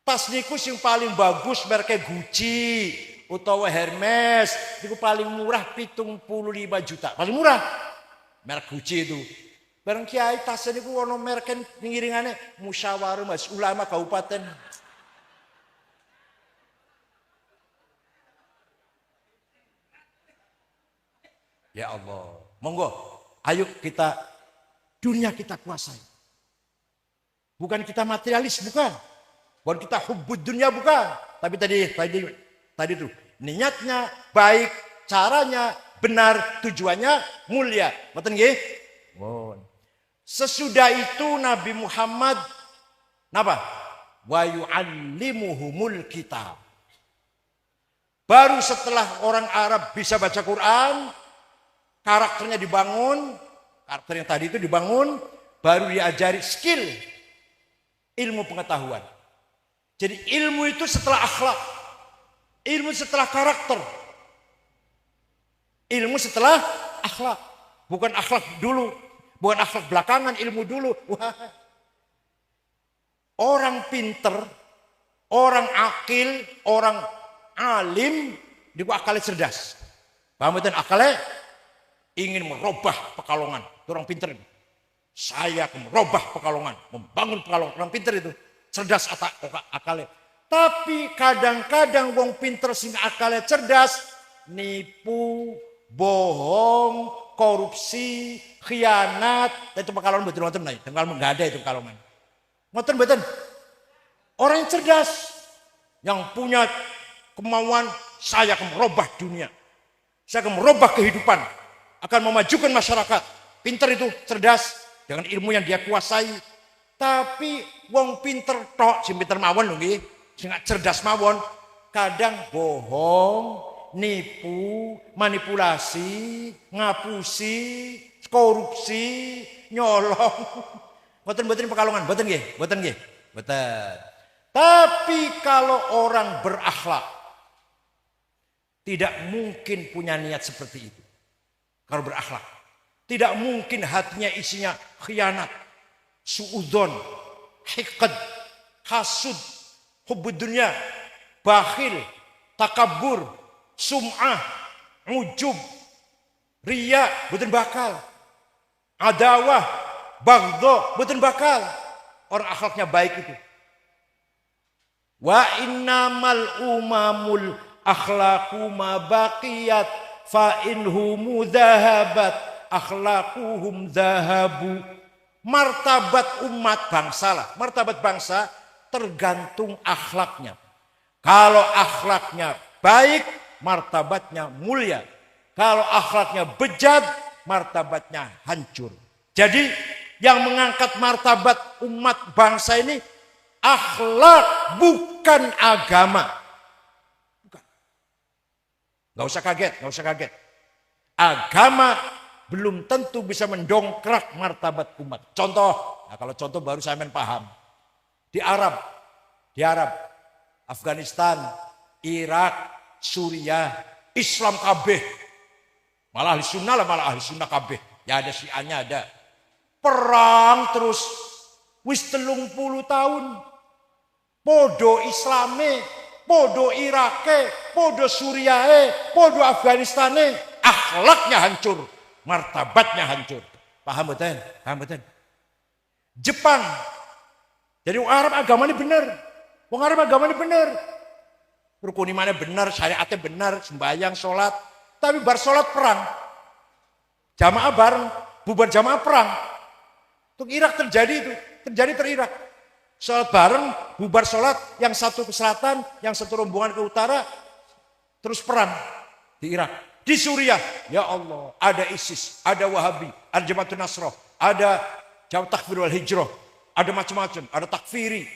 Tas niku yang paling bagus mereknya Gucci. Utawa Hermes. Itu paling murah 75 juta. Paling murah. Merek Gucci itu. Barang kiai tasnya niku ono merek ngiringannya. Musyawarah Mas Ulama Kabupaten. Ya Allah, monggo, ayo kita dunia kita kuasai. Bukan kita materialis, bukan kita hubbud dunia, bukan. Tapi tadi itu niatnya baik, caranya benar, tujuannya mulia. Betul nggih? Sesudah itu Nabi Muhammad napa? Wa yu'allimuhumul kitab. Baru setelah orang Arab bisa baca Quran, karakternya dibangun, karakter yang tadi itu dibangun, baru diajari skill, ilmu pengetahuan. Jadi ilmu itu setelah akhlak, ilmu setelah karakter, ilmu setelah akhlak. Bukan akhlak dulu, bukan akhlak belakangan, ilmu dulu. Wah. Orang pinter, orang akil, orang alim, itu akalnya cerdas. Paham betul? Akalnya ingin merubah Pekalongan. Itu orang pinter. Saya akan merubah Pekalongan, membangun Pekalongan. Orang pinter itu. Cerdas akalnya. Tapi kadang-kadang wong pinter sing akalnya cerdas, nipu, bohong, korupsi, khianat. Itu Pekalongan betul betul naik. Kalau enggak ada itu Pekalongan. Ngoten betul. Orang yang cerdas, yang punya kemauan, saya akan merubah dunia. Saya akan merubah kehidupan, akan memajukan masyarakat. Pinter itu, cerdas, dengan ilmu yang dia kuasai. Tapi wong pinter tok, sing pinter mawon lho nggih, sing cerdas mawon, kadang bohong, nipu, manipulasi, ngapusi, korupsi, nyolong. Mboten Pekalongan, mboten nggih, mboten nggih. Mboten. Tapi kalau orang berakhlak, tidak mungkin punya niat seperti itu. Kalau berakhlak, tidak mungkin hatinya isinya khianat, suudzon, hikad, hasud, hubbud dunya, bakhil, takabur, sum'ah, ujub, riya, mboten bakal. Adawah, baghdha, mboten bakal. Orang akhlaknya baik itu. Wa innamal umamul akhlaqu ma baqiyat fa inhum dhahabat akhlaquhum dhahabu. Martabat umat bangsa lah, martabat bangsa tergantung akhlaknya. Kalau akhlaknya baik, martabatnya mulia. Kalau akhlaknya bejat, martabatnya hancur. Jadi yang mengangkat martabat umat bangsa ini akhlak, bukan agama. Bukan. Gak usah kaget. Agama belum tentu bisa mendongkrak martabat umat. Contoh, nah kalau contoh baru saya paham. Di Arab, Afghanistan, Irak, Suriah, Islam kabeh. Malah ahli sunnah kabeh. Ya ada syiahnya ada. Perang terus. Wis 30 tahun. Podo Islame, podo Irake, podo Suriahe, podo Afganistane. Akhlaknya hancur. Martabatnya hancur. Paham betul? Jepang. Jadi orang Arab agamanya benar. Orang Arab agamanya benar. Rukun imannya benar, syariatnya benar, sembahyang, sholat. Tapi bar sholat perang. Jamaah bareng, bubar jamaah perang. Untuk Irak terjadi itu. Terjadi Irak. Sholat bareng, bubar sholat. Yang satu ke selatan, yang satu rombongan ke utara. Terus perang di Irak. Di Suriah, ya Allah, ada ISIS, ada Wahabi, ada Jamaatun Nasrah, ada Jamaah Takfir wal Hijrah, ada macam-macam, ada takfiri,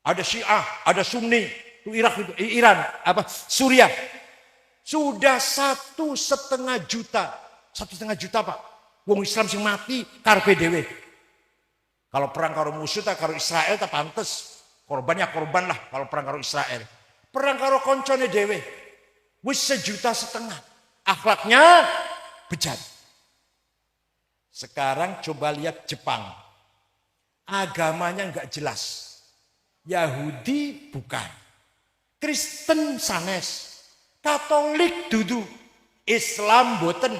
ada Syiah, ada Sunni, itu Irak itu, Iran, Suriah. Sudah 1,5 juta, 1,5 juta Pak. Wong Islam sing mati karepe dhewe. Kalau perang karo musuh ta karo Israel ta pantes. Korbannya korban lah kalau perang karo Israel. Perang karo koncone dhewe. Wis 1,5 juta. Akhlaknya bejat. Sekarang coba lihat Jepang. Agamanya enggak jelas. Yahudi bukan. Kristen sanes. Katolik dudu. Islam boten.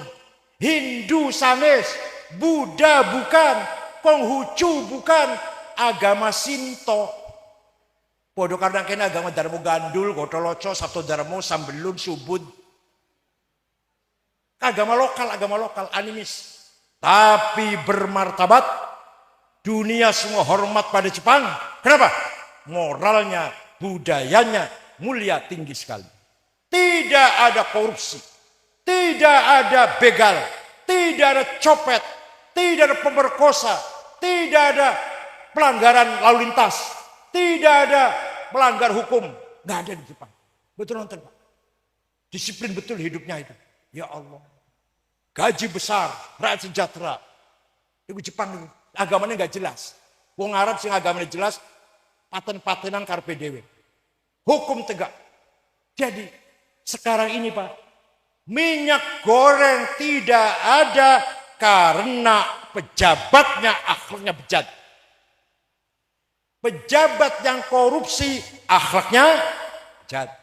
Hindu sanes. Buddha bukan. Konghucu bukan. Agama Sinto. Podo karena kena agama Darmo Gandul, Gotoloco, Sabto Darmo, Sambelun, Subud. Agama lokal, animis. Tapi bermartabat, dunia semua hormat pada Jepang. Kenapa? Moralnya, budayanya mulia tinggi sekali. Tidak ada korupsi, tidak ada begal, tidak ada copet, tidak ada pemerkosa, tidak ada pelanggaran lalu lintas. Tidak ada melanggar hukum. Nggak ada di Jepang. Betul nonton Pak. Disiplin betul hidupnya itu. Ya Allah. Gaji besar, rakyat sejahtera. Itu Jepang itu. Agamanya nggak jelas. Wong Arab sing agamanya jelas, paten-patenan karpe dewe. Hukum tegak. Jadi sekarang ini Pak, minyak goreng tidak ada karena pejabatnya akhlaknya bejat. Pejabat yang korupsi akhlaknya bejat.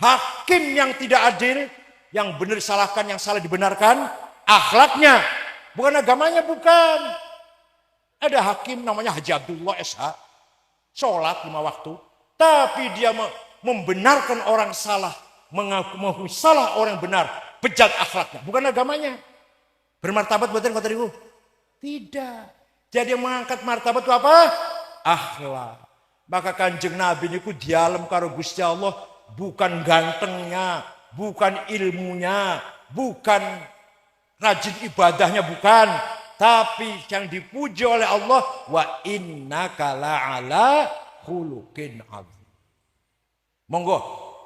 Hakim yang tidak adil, yang benar disalahkan, yang salah dibenarkan, akhlaknya. Bukan agamanya, bukan. Ada hakim namanya Haji Abdullah SH, sholat 5 waktu, tapi dia membenarkan orang salah, mengaku salah orang benar, bejat akhlaknya. Bukan agamanya. Bermartabat buatan kota ibu? Tidak. Jadi yang mengangkat martabat itu apa? Akhlak. Maka Kanjeng Nabi niku dialem karo Gusti Allah, bukan gantengnya, bukan ilmunya, bukan rajin ibadahnya, bukan. Tapi yang dipuji oleh Allah, wa innaka la'ala khuluqin azim. Monggo,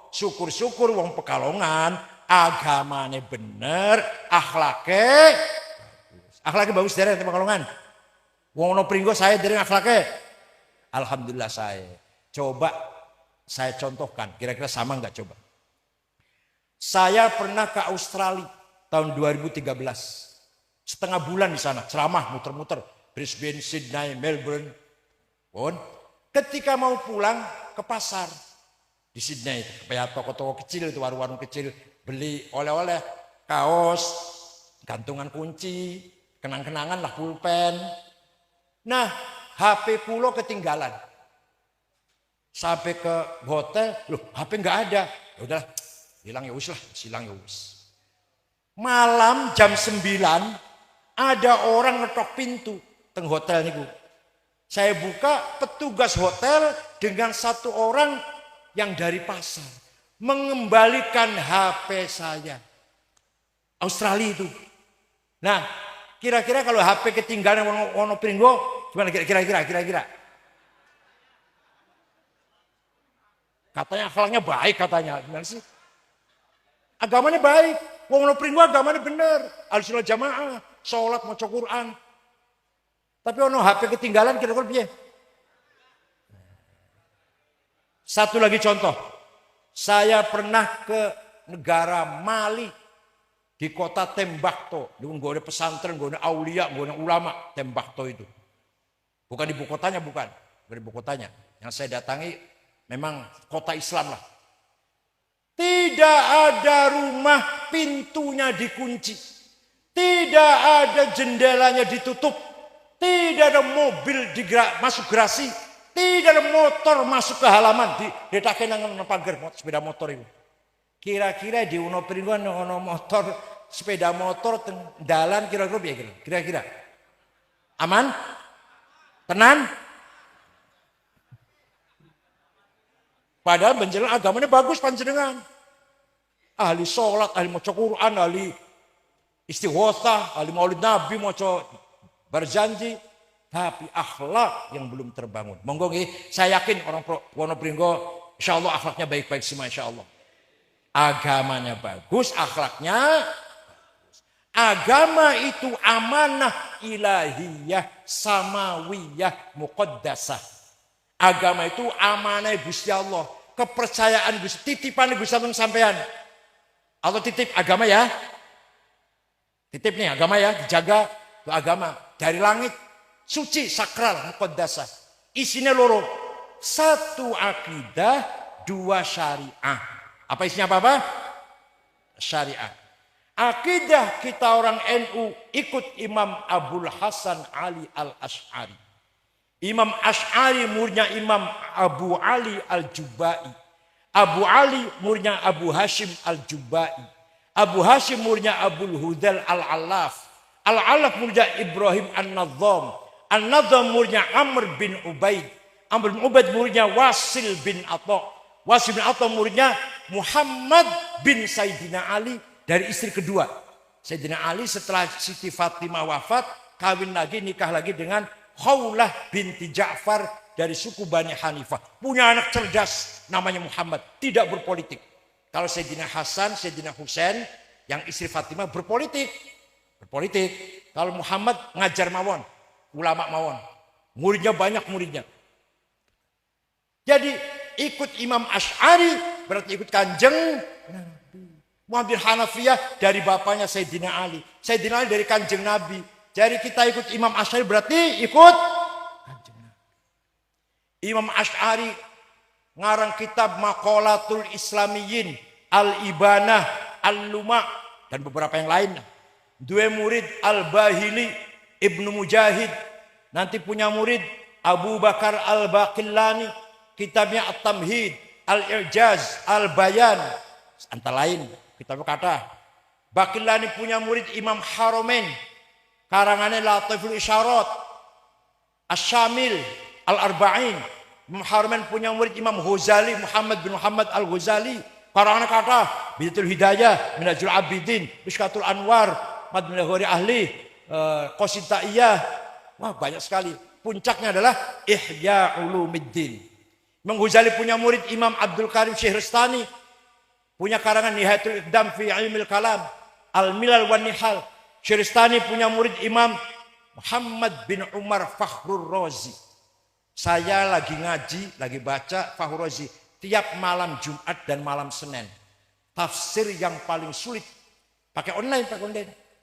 syukur-syukur wong Pekalongan, agamane bener, akhlake bagus. Akhlake bagus dereng di Pekalongan. Wong ono pringgo saya dereng akhlake. Alhamdulillah saya. Coba saya contohkan, kira-kira sama enggak coba. Saya pernah ke Australia tahun 2013. Setengah bulan di sana, ceramah muter-muter. Brisbane, Sydney, Melbourne. Pun ketika mau pulang ke pasar di Sydney, kayak toko-toko kecil itu, warung-warung kecil, beli oleh-oleh, kaos, gantungan kunci, kenang-kenangan lah, pulpen. Nah, HP kulo ketinggalan. Sampai ke hotel, loh HP nggak ada. Ya udahlah, hilang ya wis lah, hilang ya wis. Malam jam 9 ada orang ngetok pintu teng hotel niku. Saya buka, petugas hotel dengan satu orang yang dari pasar mengembalikan HP saya. Australia itu. Nah, kira-kira kalau HP ketinggalan ono pringgo, gimana kira-kira? Katanya akhlaknya baik katanya. Gimana sih? Agamanya baik. Wong ono pringgo agamanya bener. Ahlussunnah jamaah, sholat, maca Quran. Tapi ono HP ketinggalan kira-kira piye? Satu lagi contoh. Saya pernah ke negara Mali di kota Tembakto. Di nggone pesantren, nggone aulia, nggone ulama Tembakto itu. Bukan ibu kotanya, bukan ibu kotanya. Yang saya datangi memang kota Islam lah. Tidak ada rumah pintunya dikunci. Tidak ada jendelanya ditutup. Tidak ada mobil masuk gerasi. Tidak ada motor masuk ke halaman. Ditakin nang pagar sepeda motor itu. Kira-kira di Uno Pringgo ono motor, sepeda motor dalan kira-kira piye kira-kira? Aman? Tenan? Padahal menjelang agamanya bagus panjenengan. Ahli sholat, ahli maca Quran, ahli istighosah, ahli maulid Nabi, maca berjanji. Tapi akhlak yang belum terbangun. Monggo nggih, saya yakin orang Wonopringgo insyaallah akhlaknya baik-baik semua insyaallah. Agamanya bagus, akhlaknya bagus. Agama itu amanah ilahiyah, samawiyah, muqaddasah. Agama itu amanah Gusti Allah, kepercayaan Gusti, titipan Gusti Allah sampean. Allah titip agama ya. Titip nih agama ya, dijaga itu agama dari langit. Suci, sakral, muqaddasah. Isinya loro. Satu akidah, dua syariah. Apa isinya apa? Syariah. Akidah kita orang NU ikut Imam Abul Hasan Ali Al-Asy'ari. Imam Asy'ari muridnya Imam Abu Ali Al-Jubai. Abu Ali muridnya Abu Hashim Al-Jubai. Abu Hashim muridnya Abul Hudal Al-Allaf. Al-Allaf muridnya Ibrahim An-Nadham. An-Nadham muridnya Amr bin Ubaid. Amr bin Ubaid muridnya Wasil bin Atha. Wasil bin Atha muridnya Muhammad bin Sayyidina Ali dari istri kedua. Sayyidina Ali setelah Siti Fatimah wafat, kawin lagi, nikah lagi dengan Khawlah binti Ja'far dari suku Bani Hanifah. Punya anak cerdas namanya Muhammad. Tidak berpolitik. Kalau Sayyidina Hasan, Sayyidina Husain yang istri Fatimah berpolitik. Berpolitik. Kalau Muhammad ngajar mawon. Ulama mawon. Muridnya banyak muridnya. Jadi ikut Imam Asy'ari berarti ikut Kanjeng Nabi. Muhammad bin Hanafiyah dari bapaknya Sayyidina Ali. Sayyidina Ali dari Kanjeng Nabi. Jadi kita ikut Imam Asy'ari berarti ikut Kanjeng Nabi. Imam Asy'ari ngarang kitab Maqalatul Islamiyyin, Al-Ibanah, Al-Luma dan beberapa yang lain. Dua murid Al-Bahili, Ibnu Mujahid. Nanti punya murid Abu Bakar Al-Baqillani, kitabnya At-Tamhid, Al-I'jaz, Al-Bayan, antara lain kitab kata. Baqillani punya murid Imam Haramain, karangannya Latiful Isyarat, Asy-Syamil, Al-Arba'in. Imam Haramain punya murid Imam Ghazali, Muhammad bin Muhammad Al-Ghazali, karangannya kata Bidatul Hidayah, Minhajul Abidin, Mishkatul Anwar, Mad bin Ghori Ahli, Qasid Ta'iyah. Wah, banyak sekali. Puncaknya adalah Ihya Ulumuddin. Imam Ghazali punya murid Imam Abdul Karim Syihristani, punya karangan Nihayatul Iqdam fi Ilmil Kalam, Al-Milal wan Nihal. Syihristani punya murid Imam Muhammad bin Umar Fakhrur Razi. Saya lagi ngaji, lagi baca Fakhrur Razi tiap malam Jumat dan malam Senin. Tafsir yang paling sulit. Pakai online.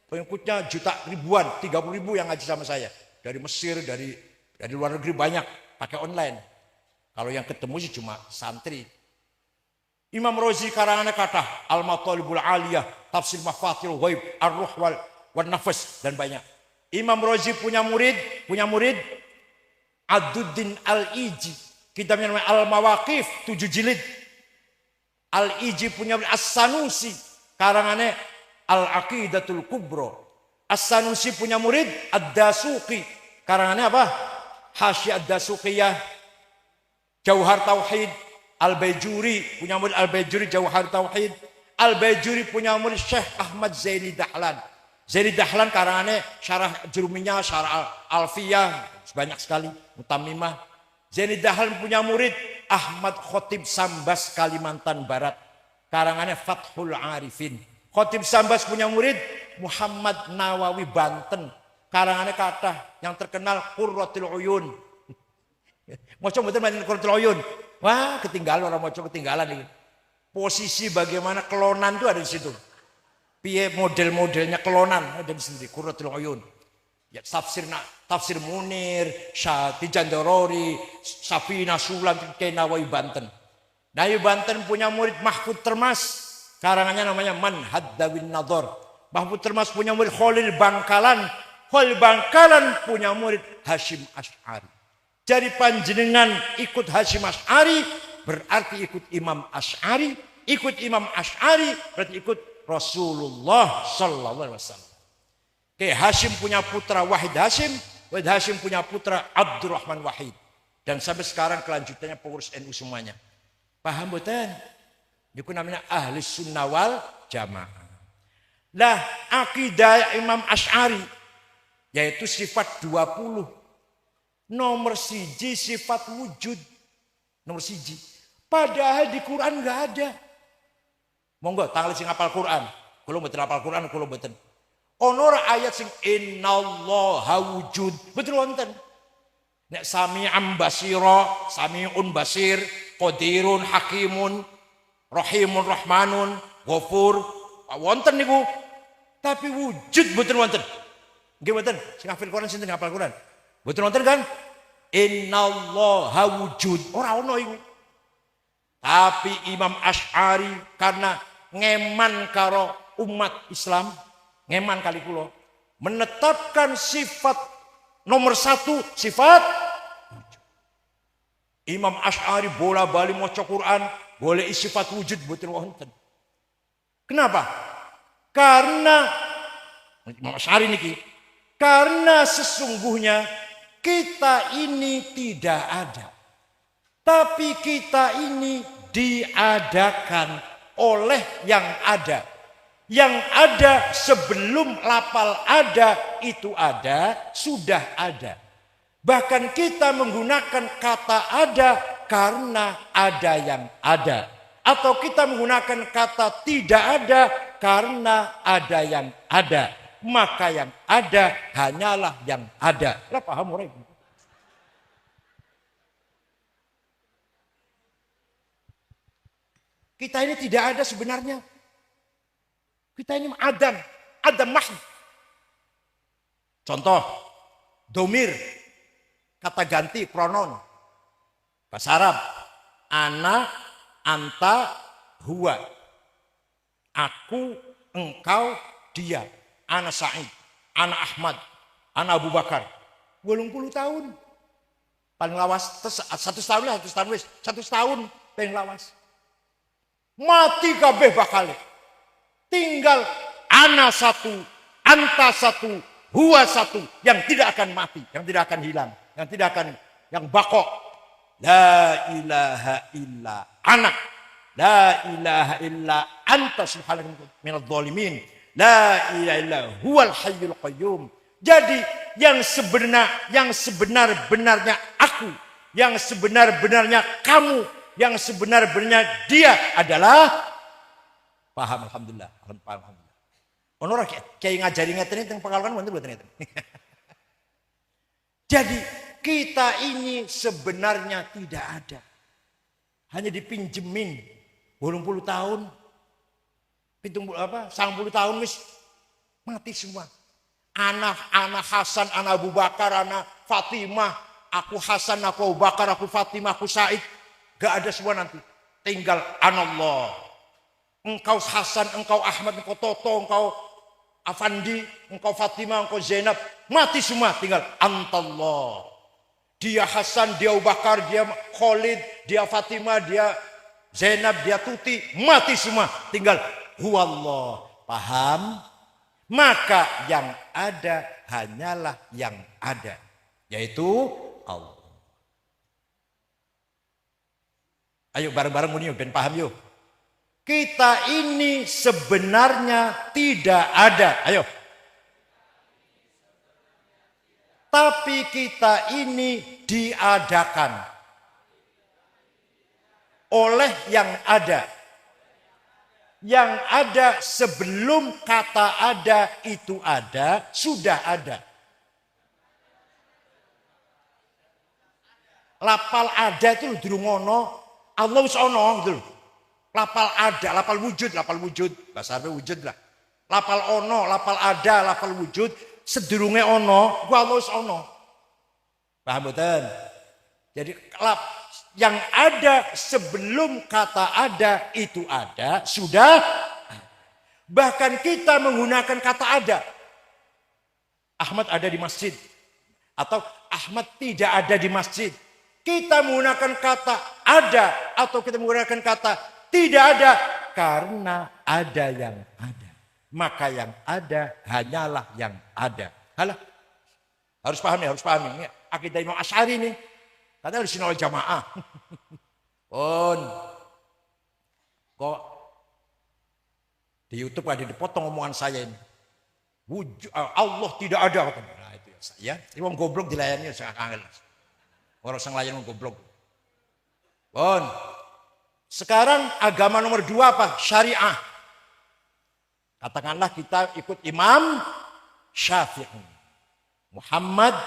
Pengikutnya juta ribuan, 30.000 yang ngaji sama saya. Dari Mesir, dari luar negeri banyak. Pakai online. Kalau yang ketemu sih cuma santri. Imam Razi karangannya kata Al-Matalibul Aliyah, Tafsir Mafathil Ghaib, Ar-Ruh wal Nafas dan banyak. Imam Razi punya murid Aduddin Al-Iji, kitabnya namanya Al-Mawaqif 7 jilid. Al-Iji punya murid As-Sanusi, karangannya Al-Aqidatul Kubro. As-Sanusi punya murid Ad-Dasuqi, karangannya apa? Hasyi Ad-Dasuqiyah, Jauhar Tauhid. Al-Bajuri punya murid Al-Bajuri, Jauhar Tauhid. Al-Bajuri punya murid Syekh Ahmad Zaini Dahlan. Zaini Dahlan karangannya syarah Juruminya, syarah Alfiyah, banyak sekali, Mutammimah. Zaini Dahlan punya murid Ahmad Khotib Sambas Kalimantan Barat, karangannya Fathul Arifin. Khotib Sambas punya murid Muhammad Nawawi Banten, karangannya kata yang terkenal Qurratul Uyun. Moco betul main Qurratul Uyun. Wah, ketinggalan orang moco, ketinggalan ini. Posisi bagaimana kelonan itu ada di situ. Piye model-modelnya kelonan ada di sini, Qurratul Uyun. Ya tafsir Munir, Syati Jandorori, Safina Sulam, Nawawi Banten. Nawawi Banten punya murid Mahfud Termas, karangannya namanya Manhaddawin Nador. Mahfud Termas punya murid Khalil Bangkalan. Khalil Bangkalan punya murid Hashim Asy'ari. Jadi panjenengan ikut Hashim Asy'ari berarti ikut Imam Asy'ari. Ikut Imam Asy'ari berarti ikut Rasulullah sallallahu alaihi wasallam. Oke, Hashim punya putra Wahid Hashim. Wahid Hashim punya putra Abdurrahman Wahid. Dan sampai sekarang kelanjutannya pengurus NU semuanya. Paham betul? Itu namanya ahli sunnah wal jamaah. Lah akidah Imam Asy'ari yaitu sifat 20. Nomor siji sifat wujud. Nomor siji. Padahal di Quran enggak ada. Monggo tanggal sing hafal Quran. Kulo mboten hafal Quran, kulo mboten. Ono ayat sing innallaha wujud. Betul wonten. Nek sami'an basira, sami'un basir, qadirun hakimun, rahimun rahmanun, ghafur, wonten niku. Tapi wujud mboten wonten. Nggih mboten. Sing hafal Quran sinten hafal Quran? Mboten wonten kan? Innallaha wujud. Ora ono iku. Tapi Imam Asy'ari karena ngeman karo umat Islam, ngeman kali kula, menetapkan sifat nomor 1 sifat wujud. Imam Asy'ari bola-bali maca Quran, boleh sifat wujud mboten wonten. Kenapa? Karena Imam Asy'ari niki, karena sesungguhnya kita ini tidak ada. Tapi kita ini diadakan oleh yang ada. Yang ada sebelum lafal ada itu ada, sudah ada. Bahkan kita menggunakan kata ada karena ada yang ada. Atau kita menggunakan kata tidak ada karena ada yang ada. Maka yang ada hanyalah yang ada. Lah paham orang? Kita ini tidak ada sebenarnya. Kita ini Adam mahd. Contoh, domir, kata ganti pronoun. Bahasa Arab, ana, anta, huwa. Aku, engkau, dia. Ana Sa'id, ana Ahmad, ana Abu Bakar. 80 tahun. Paling lawas, satu tahun paling lawas. Mati kabeh bakal. Tinggal ana satu, anta satu, huwa satu yang tidak akan mati, yang tidak akan hilang, yang tidak akan yang bako. La ilaha illa ana. La ilaha illa anta subhanaka minadh dhalimin. La ilaha illa huwal hayyul qayyum. Jadi yang sebenar-benarnya aku, yang sebenar-benarnya kamu, yang sebenar-benarnya dia adalah paham alhamdulillah. Alhamdulillah. Ono kayak ngajari ngeten teng pengalaman mboten ngeten. Jadi kita ini sebenarnya tidak ada. Hanya dipinjemin 80 tahun. 90 tahun wis mati semua. Anak Hasan, anak Abu Bakar, anak Fatimah, aku Hasan, aku Abu Bakar, aku Fatimah, aku Said. Gak ada semua nanti. Tinggal anallah. Engkau Hasan, engkau Ahmad, engkau Toto, engkau Afandi, engkau Fatimah, engkau Zainab. Mati semua, tinggal antallah. Dia Hasan, dia Abu Bakar, dia Khalid, dia Fatimah, dia Zainab, dia Tuti. Mati semua, tinggal huwallah. Paham? Maka yang ada hanyalah yang ada. Yaitu Allah. Ayo bareng-bareng muni ben paham yuk. Kita ini sebenarnya tidak ada. Ayo. Tapi kita ini diadakan oleh yang ada. Yang ada sebelum kata ada itu ada, sudah ada. Lapal ada itu durung ono, Allah wis ono gitu. Lapal ada, lapal wujud, bahasa Arab wujud lah. Lapal ono, lapal ada, lapal wujud, sedurunge ono, gua Allah wis ono. Paham betul? Jadi yang ada sebelum kata ada itu ada, sudah. Bahkan kita menggunakan kata ada. Ahmad ada di masjid. Atau Ahmad tidak ada di masjid. Kita menggunakan kata ada. Atau kita menggunakan kata tidak ada. Karena ada yang ada. Maka yang ada hanyalah yang ada. Halah. Harus paham ya, harus paham. Ini akidah Imam Asy'ari nih. Katanya di sini oleh jamaah. Kok di YouTube ada dipotong omongan saya ini. Allah tidak ada. Nah itu ya saya. Ini orang goblok dilayani saya kangen. Orang sang layan orang goblok. Sekarang agama nomor 2 apa? Syariah. Katakanlah kita ikut Imam Syafi'i. Muhammad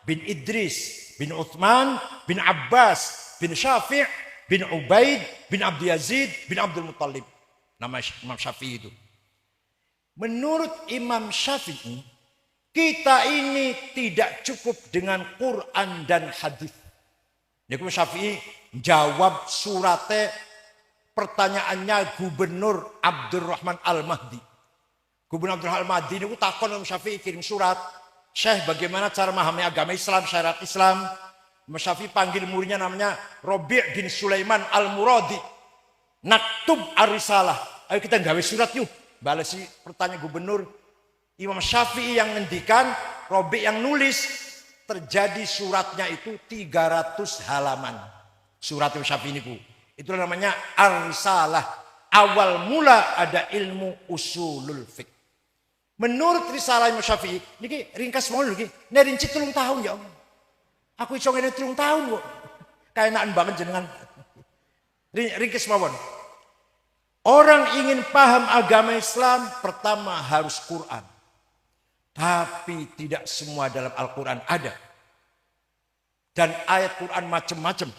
bin Idris bin Uthman bin Abbas bin Syafi' bin Ubaid bin Abdul Yazid bin Abdul Muttalib. Nama Imam Syafi'i itu. Menurut Imam Syafi'i, kita ini tidak cukup dengan Quran dan hadis. Imam Syafi'i jawab suratnya pertanyaannya Gubernur Abdurrahman Al-Mahdi. Gubernur Abdurrahman Al-Mahdi ini takon Imam Syafi'i kirim surat. Syekh bagaimana cara memahami agama Islam, syariat Islam. Imam Syafi'i panggil muridnya namanya Rabi' bin Sulaiman Al-Muradi. Naktub ar-risalah. Ayo kita gawe surat yuk. Balesi pertanyaan gubernur. Imam Syafi'i yang ngendikan, Rabi' yang nulis. Terjadi suratnya itu 300 halaman. Surat Imam Syafi'i ini. Itu namanya ar-risalah. Awal mula ada ilmu usulul fiqh. Menurut risalah Imam Syafi'i, ini ringkas mau lagi, ini rinci 3 tahun ya Allah. Aku iso ngene 3 tahun kok. Kaenakan banget jenengan. Ringkes mawon. Orang ingin paham agama Islam, pertama harus Quran. Tapi tidak semua dalam Al-Quran ada. Dan ayat Quran macam-macam.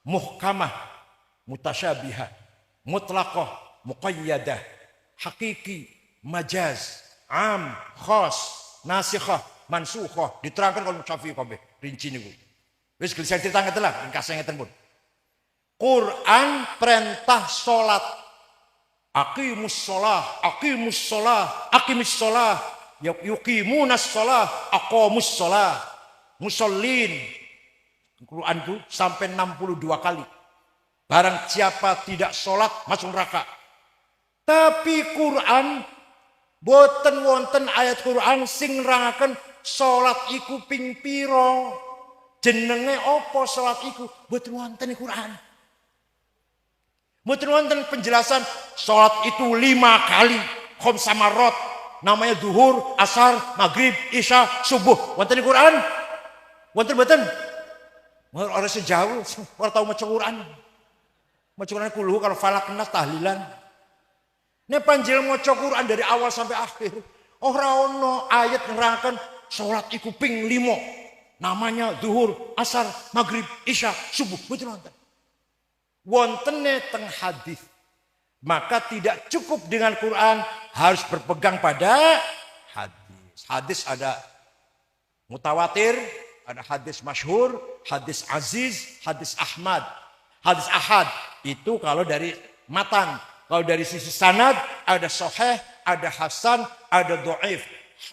Muhkamah, mutasyabihah, mutlaqah, muqayyadah, hakiki, majaz, am, khas, nasikhah, mansukhah. Diterangkan kalau Syafi'i kabeh, rinci niku. Wis gelisah ditang ngeten lah, ringkasnya ngeten pun. Quran perintah salat. Aqimus shalah, aqimus shalah, aqimis shalah, yuqimunas shalah, aqamus shalah. Musallin. Quran itu sampai 62 kali. Barang siapa tidak sholat masuk neraka. Tapi Quran boten wonten ayat Quran sing nerangaken sholat iku ping pira. Jenenge apa sholat iku? Boten wonten di Quran. Boten wonten penjelasan sholat itu 5 kali. Khamsa marot. Namanya duhur, asar, maghrib, isya, subuh. Wonten di Quran? Wonten boten? Orang sejauh, orang tahu maca Quran. Maca Quran kulhu kalau falak nas tahlilan. Ini panjil maca Quran dari awal sampai akhir. Ora ono ayat nerangkan salat iku ping 5. Namanya zuhur, asar, maghrib, isya, subuh. Betul wonten. Wontene teng hadis. Maka tidak cukup dengan Quran, harus berpegang pada hadis. Hadis ada mutawatir, ada hadis masyhur, hadis aziz, hadis ahmad. Hadis ahad itu kalau dari matan. Kalau dari sisi sanad ada sahih, ada hasan, ada dhaif.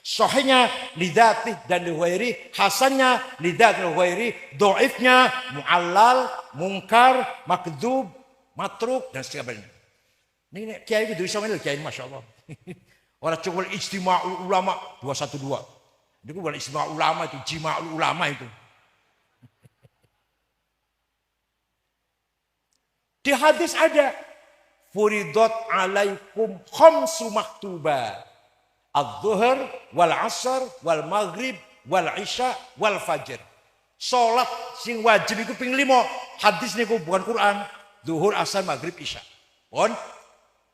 Sahihnya lidzatih dan lighairi, hasannya lidzat lighairi, dhaifnya muallal, mungkar, makdzub, matruk dan sebagainya. Ini kiai kudu iso ngene kiai masyaallah. Ora cuma ijtima'ul ulama 212. Itu bukan ijtima'ul ulama itu, jima'ul ulama itu. Di hadis ada furidat alaikum khamsu maktuba. Az-zuhr wal asar wal maghrib wal isya wal fajr. Salat sing wajib iku ping 5. Hadis niku bukan Quran. Zuhur, asar, maghrib, isya.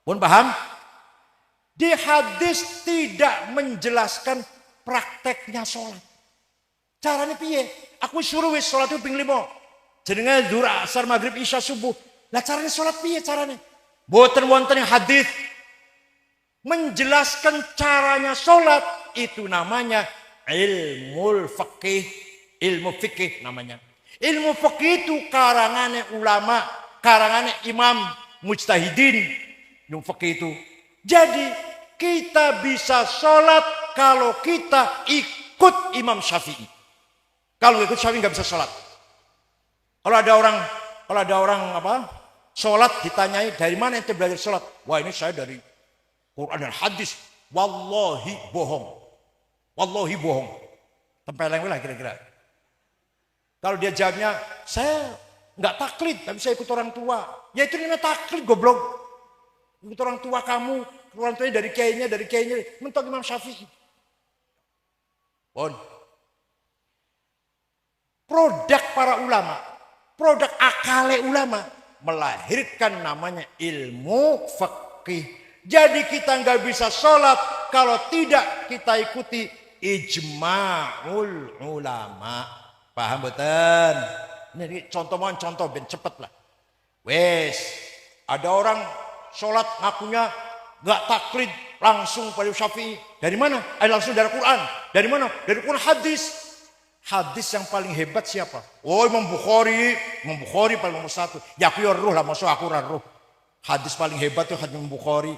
Pun paham? Di hadis tidak menjelaskan prakteknya salat. Caranya piye? Aku suruh wis salat itu ping 5. Jenenge zuhur, asar, maghrib, isya, subuh. Lah caranya salat piye caranya? Boten wonten hadis menjelaskan caranya salat, itu namanya ilmu fikih namanya. Ilmu fikih itu karangane ulama, karangane imam mujtahidin yang fikih itu. Jadi kita bisa salat kalau kita ikut Imam Syafi'i. Kalau ikut Syafi'i nggak bisa salat. Kalau ada orang salat ditanyai dari mana ente belajar salat? Wah ini saya dari Quran dan hadis. Wallahi bohong. Wallahi bohong. Tempeleng lah kira-kira. Kalau dia jawabnya, saya nggak taklid, tapi saya ikut orang tua. Ya itu namanya taklid goblok. Ikut orang tua kamu, orang tuanya dari kiainya, mentok Imam Syafi'i. Produk para ulama, produk akale ulama melahirkan namanya ilmu fikih. Jadi kita nggak bisa sholat kalau tidak kita ikuti ijma'ul ulama. Paham betul? Ini contoh ben cepet lah. Wes, ada orang sholat ngakunya nggak taklid langsung pada Syafi'i. Dari mana? Langsung dari Quran. Dari mana? Dari Quran hadis. Hadis yang paling hebat siapa? Oh Imam Bukhari. Imam Bukhari paling nomor 1. Ya aku roh lah, masuk aku roh. Hadis paling hebat itu hadis Imam Bukhari.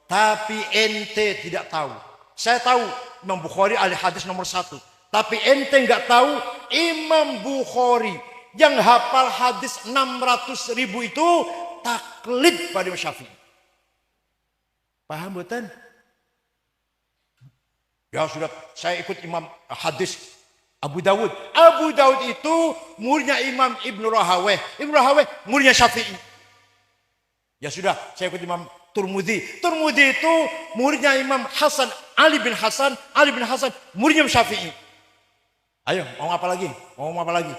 Tapi ente tidak tahu. Saya tahu Imam Bukhari ahli hadis nomor 1. Tapi ente nggak tahu Imam Bukhari yang hafal hadis 600.000 itu taklid pada Syafi'i. Paham betul? Ya sudah, saya ikut Imam hadis Abu Dawud. Abu Dawud itu muridnya Imam Ibnu Rahaweh. Ibnu Rahaweh muridnya Syafi'i. Ya sudah, saya ikut Imam Turmudi. Turmudi itu muridnya Imam Hasan, Ali bin Hasan muridnya Syafi'i. Ayo, mau apa lagi? Mau apa lagi?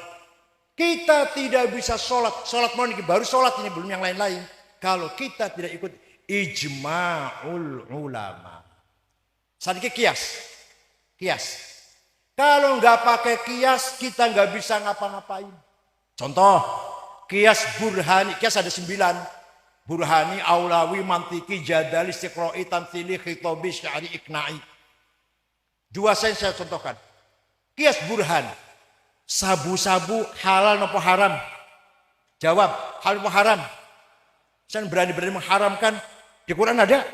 Kita tidak bisa sholat. Sholat mau baru sholat ini, belum yang lain-lain. Kalau kita tidak ikut ijma'ul ulama. Sedikit kias. Kias. Kalau nggak pakai kias, kita nggak bisa ngapa-ngapain. Contoh, kias burhani. Kias ada 9. Burhani, aulawi, mantiki, jadali, istiqra'i, tamthili, khitobi, syari, ikna'i. 2 saya contohkan. Kias burhan. Sabu-sabu halal nopo haram? Jawab, halal nopo haram? Saya berani-berani mengharamkan. Di Quran ada?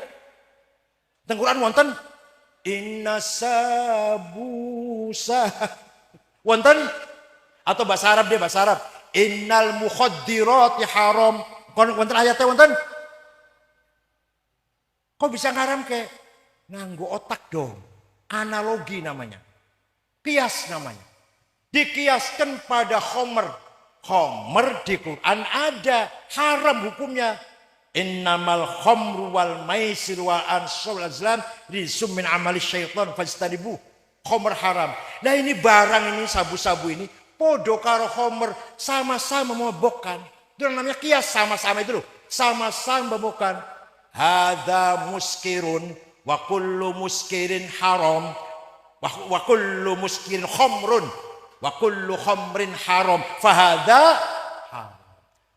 Di Quran wonten? Inna sabusa. Wonten? Atau bahasa Arab dia, bahasa Arab. Innal mukhaddirati haram. Wonten ayatnya wonten? Kok bisa ngaram ke? Nganggo otak dong. Analogi namanya. Kias namanya. Dikiaskan pada khomer. Khomer di Quran ada. Haram hukumnya. Innamal khamru wal maisir wal ansab wal azlam rizum min amali syaitan fajtanibu. Khomer haram. Nah ini barang ini, sabu-sabu ini. Podo karo khomer. Sama-sama memabukkan. Itu namanya kias, sama-sama itu loh. Sama-sama memabukkan. Hadza muskirun wa kullu muskirin haram. Wa kullu muskirin khamrun. Wa kullu khamrin haram. Fahadha haram.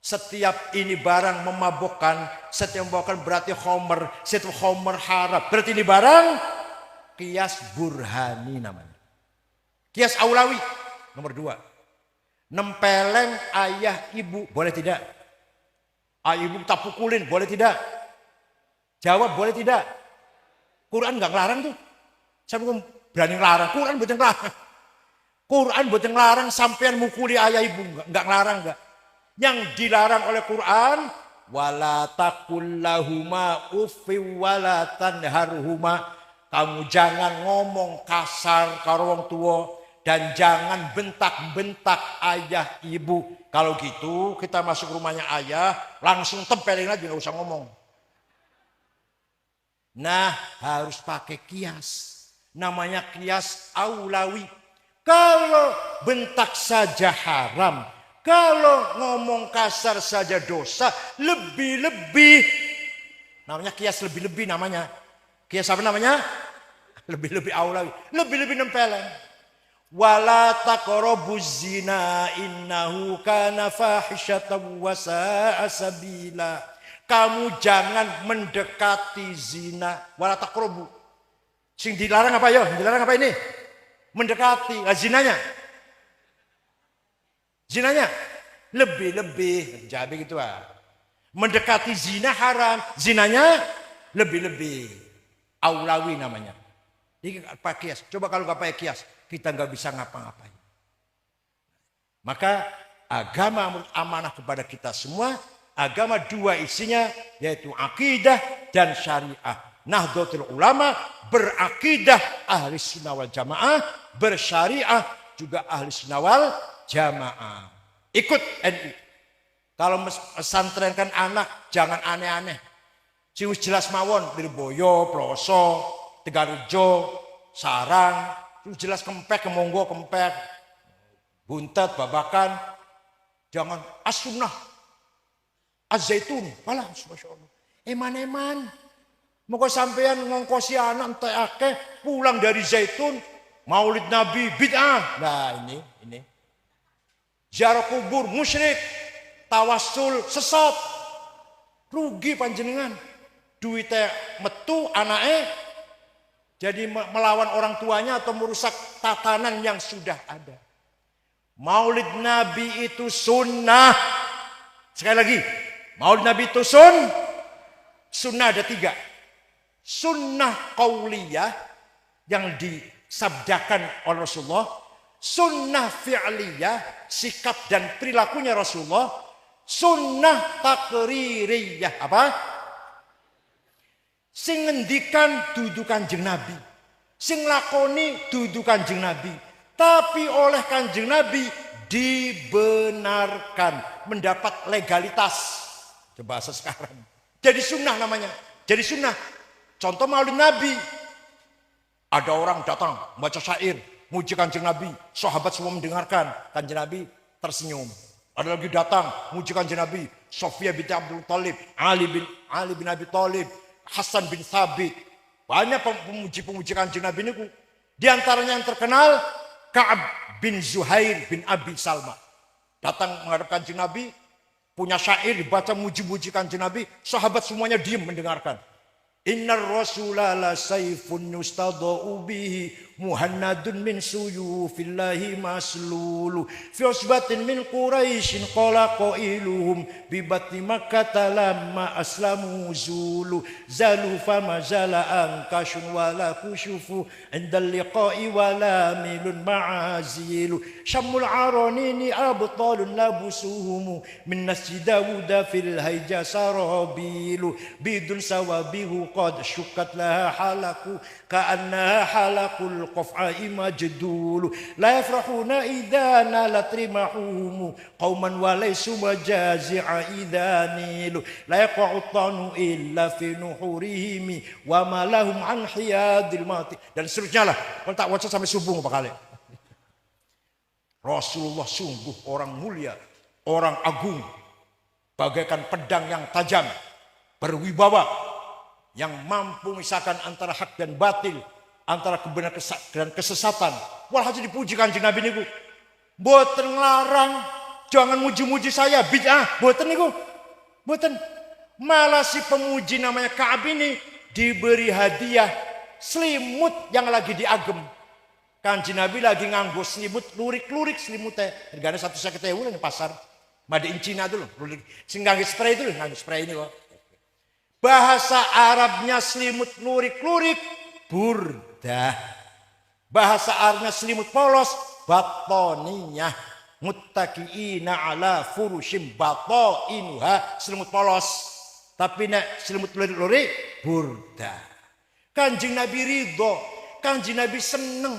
Setiap ini barang memabukkan. Setiap memabukkan berarti khomer. Setiap khomer haram. Berarti ini barang kias burhani namanya. Kias aulawi. Nomor 2. Nempeleng ayah ibu. Boleh tidak? Ayah ibu tak pukulin. Boleh tidak? Jawab boleh tidak? Quran nggak ngelarang tuh. Saya belum berani ngelarang. Quran bukan ngelarang. Quran bukan ngelarang sampean mukuli ayah ibu. Nggak ngelarang nggak. Yang dilarang oleh Quran, wala taqullahuma uffi wala tanharhuma. Kamu jangan ngomong kasar karo wong tua dan jangan bentak-bentak ayah ibu. Kalau gitu kita masuk rumahnya ayah, langsung tempelin aja, nggak usah ngomong. Nah, harus pakai kias. Namanya kias aulawi. Kalau bentak saja haram, kalau ngomong kasar saja dosa, lebih-lebih. Namanya kias lebih-lebih namanya. Kias apa namanya? Lebih-lebih aulawi. Lebih-lebih nempeleng. Wala taqrabuz zina innahu kana fahisyatan wa sa'a sabila. Kamu jangan mendekati zina. Wala taqrabu. Sing dilarang apa yo? Dilarang apa ini? Mendekati. Nah, zinanya. Zinanya lebih-lebih, jadi gitu ah. Mendekati zina haram, zinanya lebih-lebih. Aulawi namanya. Ini pakai kias. Coba kalau nggak pakai kias, kita nggak bisa ngapa-ngapain. Maka agama amanah kepada kita semua. Agama 2 isinya yaitu akidah dan syariah. Nahdlatul Ulama berakidah ahli sunnah wal jamaah, bersyariah juga ahli sunnah wal jamaah. Ikut NU. Kalau pesantren kan anak jangan aneh-aneh. Siwis jelas mawon Lirboyo, Ploso, Tegarejo, Sarang, jelas kempek, kemonggo kempek, buntet, babakan. Jangan as-sunnah, az-zaitun, malah Masya Allah. Eman-eman. Moga sampean ngongkosi anak entek akeh pulang dari Zaitun, Maulid Nabi bid'ah. Nah, ini. Ziarah kubur musyrik, tawassul sesat. Rugi panjenengan. Duitnya metu anaknya jadi melawan orang tuanya atau merusak tatanan yang sudah ada. Maulid Nabi itu sunnah. Sekali lagi, Maulid Nabi itu sunnah ada 3. Sunnah qauliyah yang disabdakan oleh Rasulullah, sunnah fi'liyah, sikap dan perilakunya Rasulullah, sunnah takririyah, apa? Sing ngendikan dudu Kanjeng Nabi, sing lakoni dudu Kanjeng Nabi, tapi oleh Kanjeng Nabi dibenarkan, mendapat legalitas. Coba bahasa sekarang. Jadi sunnah namanya, jadi sunnah. Contoh Maulid Nabi. Ada orang datang baca syair, muji Kanjeng Nabi. Sahabat semua mendengarkan. Kanjeng Nabi tersenyum. Ada lagi datang muji kanjeng Nabi, Sofia binti Abdul Thalib, Ali bin Abi Thalib, Hasan bin Thabit. Banyak pemuji-pemuji kanjeng Nabi ini. Di antaranya yang terkenal Ka'ab bin Zuhair bin Abi Salma. Datang menghadap kanjeng Nabi, punya syair dibaca muji-muji kanjeng Nabi, sahabat semuanya diam mendengarkan. Innar rasula la sayfun yustadau bihi muhannadun min suyufillahi maslulu fi usbatin min quraisyin qala qailuhum bi batni makkah lamma aslamu zulu zalu fama zala ankashun wala kushufu indal liqa'i wala milun ma'azilu syammul aranini abtalun labusuhum min nasji dawuda fil hayja sarabilu bidun sawabihu qad syukkat laha halaku ka'annaha halakul qaf'ai majdulu la yafrahuna idha nalat rimahum qauman walaysu majazi'a idha nilu la yaqa'utanu illa fi nuhurihim wa ma lahum an hiyadil mati. Dan seterusnya lah, kalau tak baca sampai subuh berapa kali. Rasulullah sungguh orang mulia, orang agung, bagaikan pedang yang tajam, berwibawa, yang mampu memisahkan antara hak dan batil, antara kebenaran dan kesesatan. Walhasil dipuji kanjeng Nabi niku. Mboten nglarang, jangan muji-muji saya bid'ah, mboten niku. Mboten. Malah si pemuji namanya Ka'ab ini diberi hadiah selimut yang lagi diagem. Kanjeng Nabi lagi nganggo selimut lurik-lurik selimutnya. Harganya 150.000 di pasar. Made in Cina dulu, lurik. Sing nganggo spray dulu, nganggo spray ini kok. Bahasa Arabnya selimut lurik-lurik burdah. Bahasa Arabnya selimut polos batoniyah. Muttaqiina ala furushim batainuha, selimut polos. Tapi nek selimut lurik-lurik burdah. Kanjeng Nabi ridho, kanjeng Nabi seneng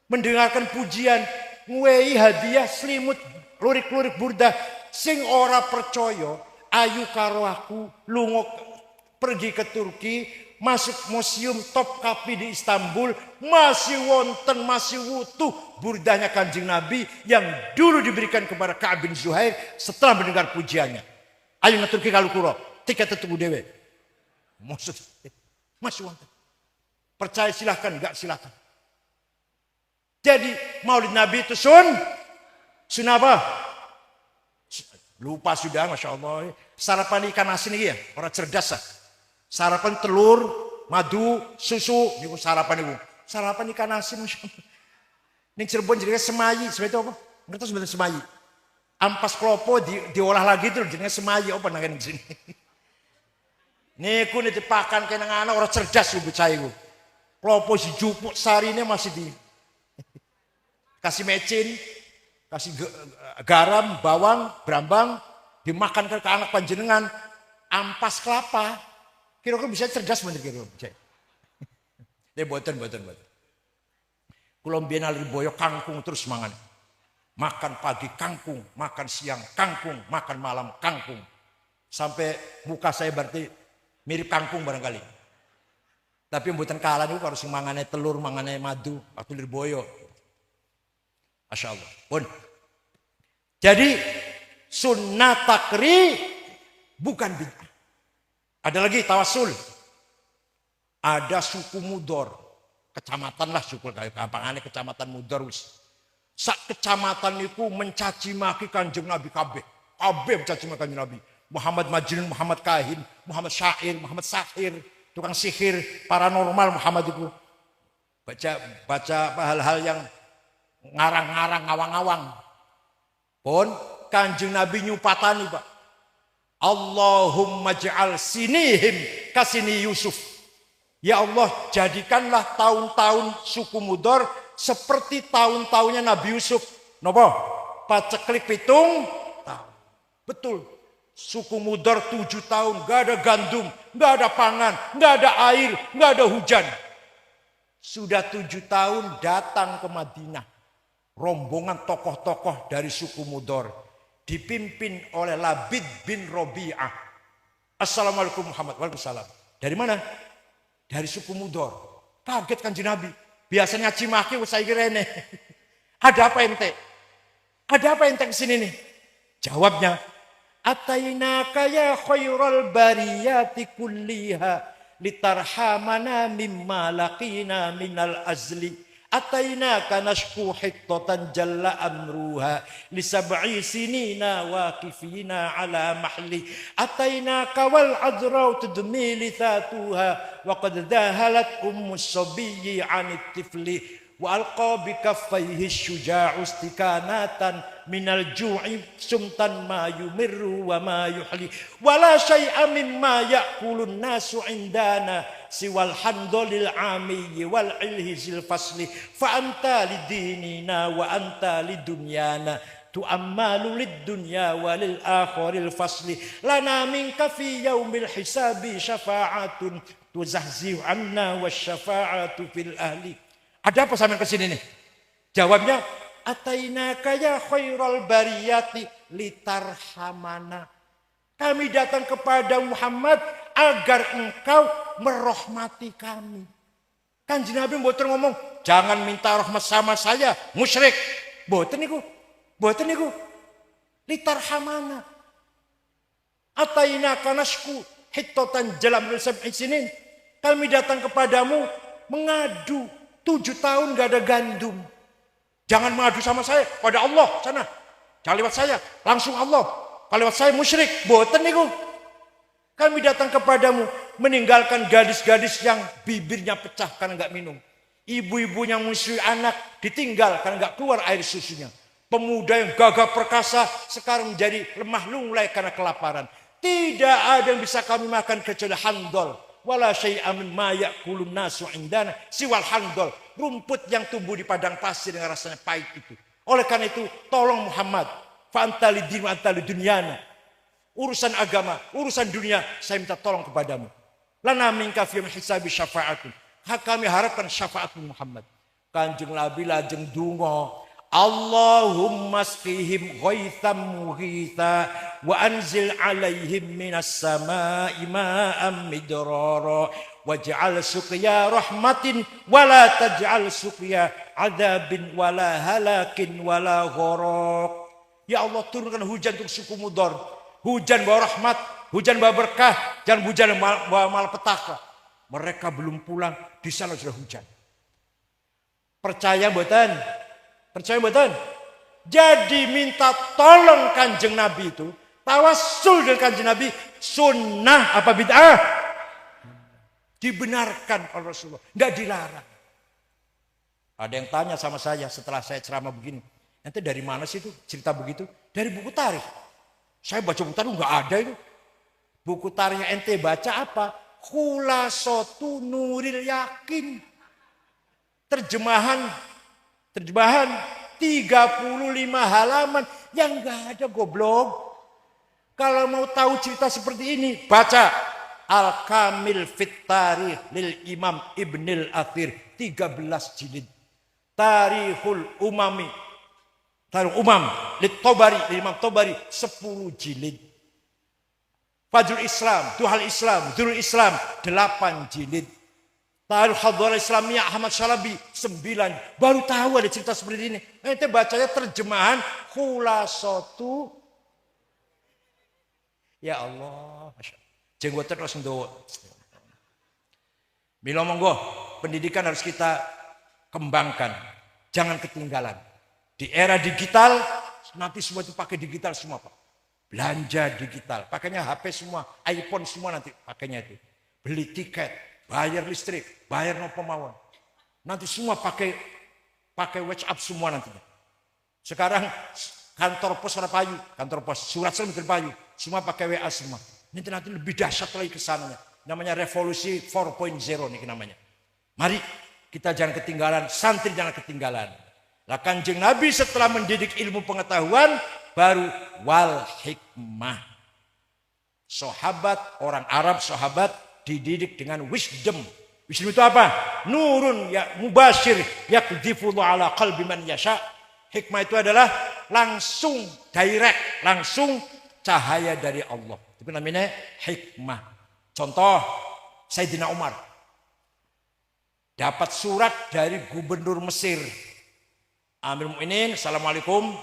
mendengarkan pujian, nguwehi hadiah selimut lurik-lurik burdah. Sing ora percaya ayu karo aku lunga pergi ke Turki, masuk museum Topkapi di Istanbul, masih wonten, masih wutuh burdahnya kanjeng Nabi yang dulu diberikan kepada Ka'ab bin Zuhair setelah mendengar pujiannya. Ayo ke Turki kalau kuro, tiket tuku dewe. Maksud, masih wonten. Percaya silahkan, enggak silahkan. Jadi Maulid Nabi itu sun apa? Lupa sudah, Masya Allah. Sarapan ikan asin ini ya, orang cerdas lah. Sarapan telur, madu, susu, niku sarapan niku. Sarapan ikan asin, Masya Allah. Ning Cirebon jenenge semayi, seperti apa? Ngerti sebenarnya semayi. Ampas klopo diolah lagi itu jenenge semayi, apa nang sini. Niku nek dipakan kena anak orang cerdas ibu saya iku. Klopo si jupuk sarine masih di kasih mecin, kasih garam, bawang, brambang, dimakan ke anak panjenengan, ampas kelapa. Kira-kira bisa cerdas bener kira-kira. Dia boten. Kulo mbiyen ali boyo kangkung terus mangan. Makan pagi kangkung, makan siang kangkung, makan malam kangkung. Sampai muka saya berarti mirip kangkung barangkali. Tapi mboten kalah niku karo sing mangane telur, mangane madu, waktu lirboyo. Masya Allah. Pun. Jadi sunnah takri bukan bid'ah. Ada lagi tawasul. Ada suku Mudor. Kecamatan lah suku gampangannya kecamatan Mudor. Sak kecamatan itu mencaci maki kanjeng Nabi kabeh. Kabeh mencaci maki kanjeng Nabi. Muhammad Majnun, Muhammad Kahin, Muhammad Syair, Muhammad Sahir, tukang sihir, paranormal Muhammad itu. Baca hal-hal yang ngarang-ngarang, ngawang-ngawang. Pun kanjeng Nabi nyupatani, Pak. Allahumma ja'al sinihim kasini Yusuf. Ya Allah, jadikanlah tahun-tahun suku Mudor seperti tahun-tahunnya Nabi Yusuf. Napa? Paceklik pitung tahun. Betul. Suku Mudor 7 tahun, gak ada gandum, gak ada pangan, gak ada air, gak ada hujan. Sudah 7 tahun datang ke Madinah. Rombongan tokoh-tokoh dari suku Mudor. Dipimpin oleh Labid bin Robi'ah. Assalamualaikum Muhammad. Waalaikumsalam. Dari mana? Dari suku Mudor. Kaget kanjeng Nabi. Biasanya cimaki saya kira ini. Ada apa ente? Ada apa ente kesini nih? Jawabnya, atainaka ya khairal bariyati kulliha litarhamana mimma laqina minal azli. Atainaka nashku hittatan jalla amruha li sab'i sinina waqifina ala mahli. Atainaka wal adrau tudmi lithatuha wa qad dahalat ummus sabiyyi 'anit tifli wa alqa bi kaffayhi syuja'u istikanatan minal ju'i sumtan ma yumirru wa ma yuhli wala syai'a mimma ya'kulun nasu indana siwal handolil amiyyi wal ilhizil fasli fa anta lidinina wa anta lidunyana tu'ammalu lid dunya walil akhiril fasli lana minka fi yaumil hisabi syafa'atun tuzahzihu anna wasyafa'atu fil ahli. Ada apa sampai kesini nih? Jawabnya, atainaka ya khairal bariyati litarhamana. Kami datang kepada Muhammad agar engkau merahmati kami. Kanjeng Nabi mboten ngomong, jangan minta rahmat sama saya, musyrik. Mboten niku. Mboten niku. Litarhamana. Atainaka nasku hittatan jalam sab'i sinin. Kami datang kepadamu mengadu 7 tahun gak ada gandum. Jangan mengadu sama saya, pada Allah sana. Jangan lewat saya, langsung Allah. Kalau lewat saya musyrik, boten niku. Kami datang kepadamu meninggalkan gadis-gadis yang bibirnya pecah karena gak minum. Ibu-ibu yang menyusui anak ditinggal karena gak keluar air susunya. Pemuda yang gagah perkasa sekarang menjadi lemah lunglai karena kelaparan. Tidak ada yang bisa kami makan kecuali handol. Wala syai'a mimma ya'kulun nasu indana siwal handol, rumput yang tumbuh di padang pasir yang rasanya pahit itu. Oleh karena itu, tolong Muhammad, fa anta lidin wa anta lidunyana. Urusan agama, urusan dunia, saya minta tolong kepadamu. Lana minka fi hisabi syafa'atun. Kami harapkan syafaatmu Muhammad. Kanjeng Nabi lajeng donga, Allahumma asqihim ghaitham mughitha wa anzil alaihim minas sama'i ma'am midrara waj'al suqya rahmatin wala taj'al suqya adabin wala halakin wala gharaq. Ya Allah, turunkan hujan untuk suku Mudhar. Hujan bawa rahmat, hujan bawa berkah, jangan hujan bawa malapetaka. Mereka belum pulang, di sana sudah hujan. Percaya mboten? Percaya betul? Jadi minta tolong kanjeng Nabi itu, tawassul dengan kanjeng Nabi, sunnah apa bid'ah? Dibenarkan oleh Rasulullah, enggak dilarang. Ada yang tanya sama saya setelah saya ceramah begini, nanti dari mana sih itu cerita begitu? Dari buku tarikh. Saya baca buku tarikh enggak ada itu. Buku tarikh ente baca apa? Khulasatu Nuril Yakin. Terjemahan 35 halaman yang enggak ada, goblok. Kalau mau tahu cerita seperti ini, baca Al-Kamil Fit Tarikh lil Imam Ibnil Athir 13 jilid. Tarikhul Umami, Tarikh Umam lil Tabari, Imam Tabari 10 jilid. Fajrul Islam, Duhal Islam, Durul Islam 8 jilid. Tarikh Hadharah Islamiyah Ahmad Syalabi 9. Baru tahu ada cerita seperti ini. Nanti bacanya terjemahan Khulasatu. Ya Allah, jenggotan terus ndowo. Mila monggo, pendidikan harus kita kembangkan. Jangan ketinggalan. Di era digital, nanti semua itu pakai digital semua, Pak. Belanja digital, pakainya HP semua, iPhone semua nanti pakainya itu. Beli tiket, bayar listrik, bayar no pemawon. Nanti semua pakai WhatsApp semua nantinya. Sekarang kantor pos Payu, kantor pos surat salam Payu, semua pakai WA semua. Nanti lebih dahsyat lagi kesananya. Namanya revolusi 4.0 nih namanya. Mari kita jangan ketinggalan, santri jangan ketinggalan. Lah Kanjeng Nabi setelah mendidik ilmu pengetahuan baru wal hikmah. Sahabat orang Arab, sahabat dididik dengan wisdom. Wisdom itu apa? Nurun ya mubashir yakdifulu ala qalbi man yasha. Hikmah itu adalah langsung direct, langsung cahaya dari Allah. Itu namanya hikmah. Contoh Sayyidina Umar dapat surat dari gubernur Mesir. Amir Mu'minin, assalamualaikum.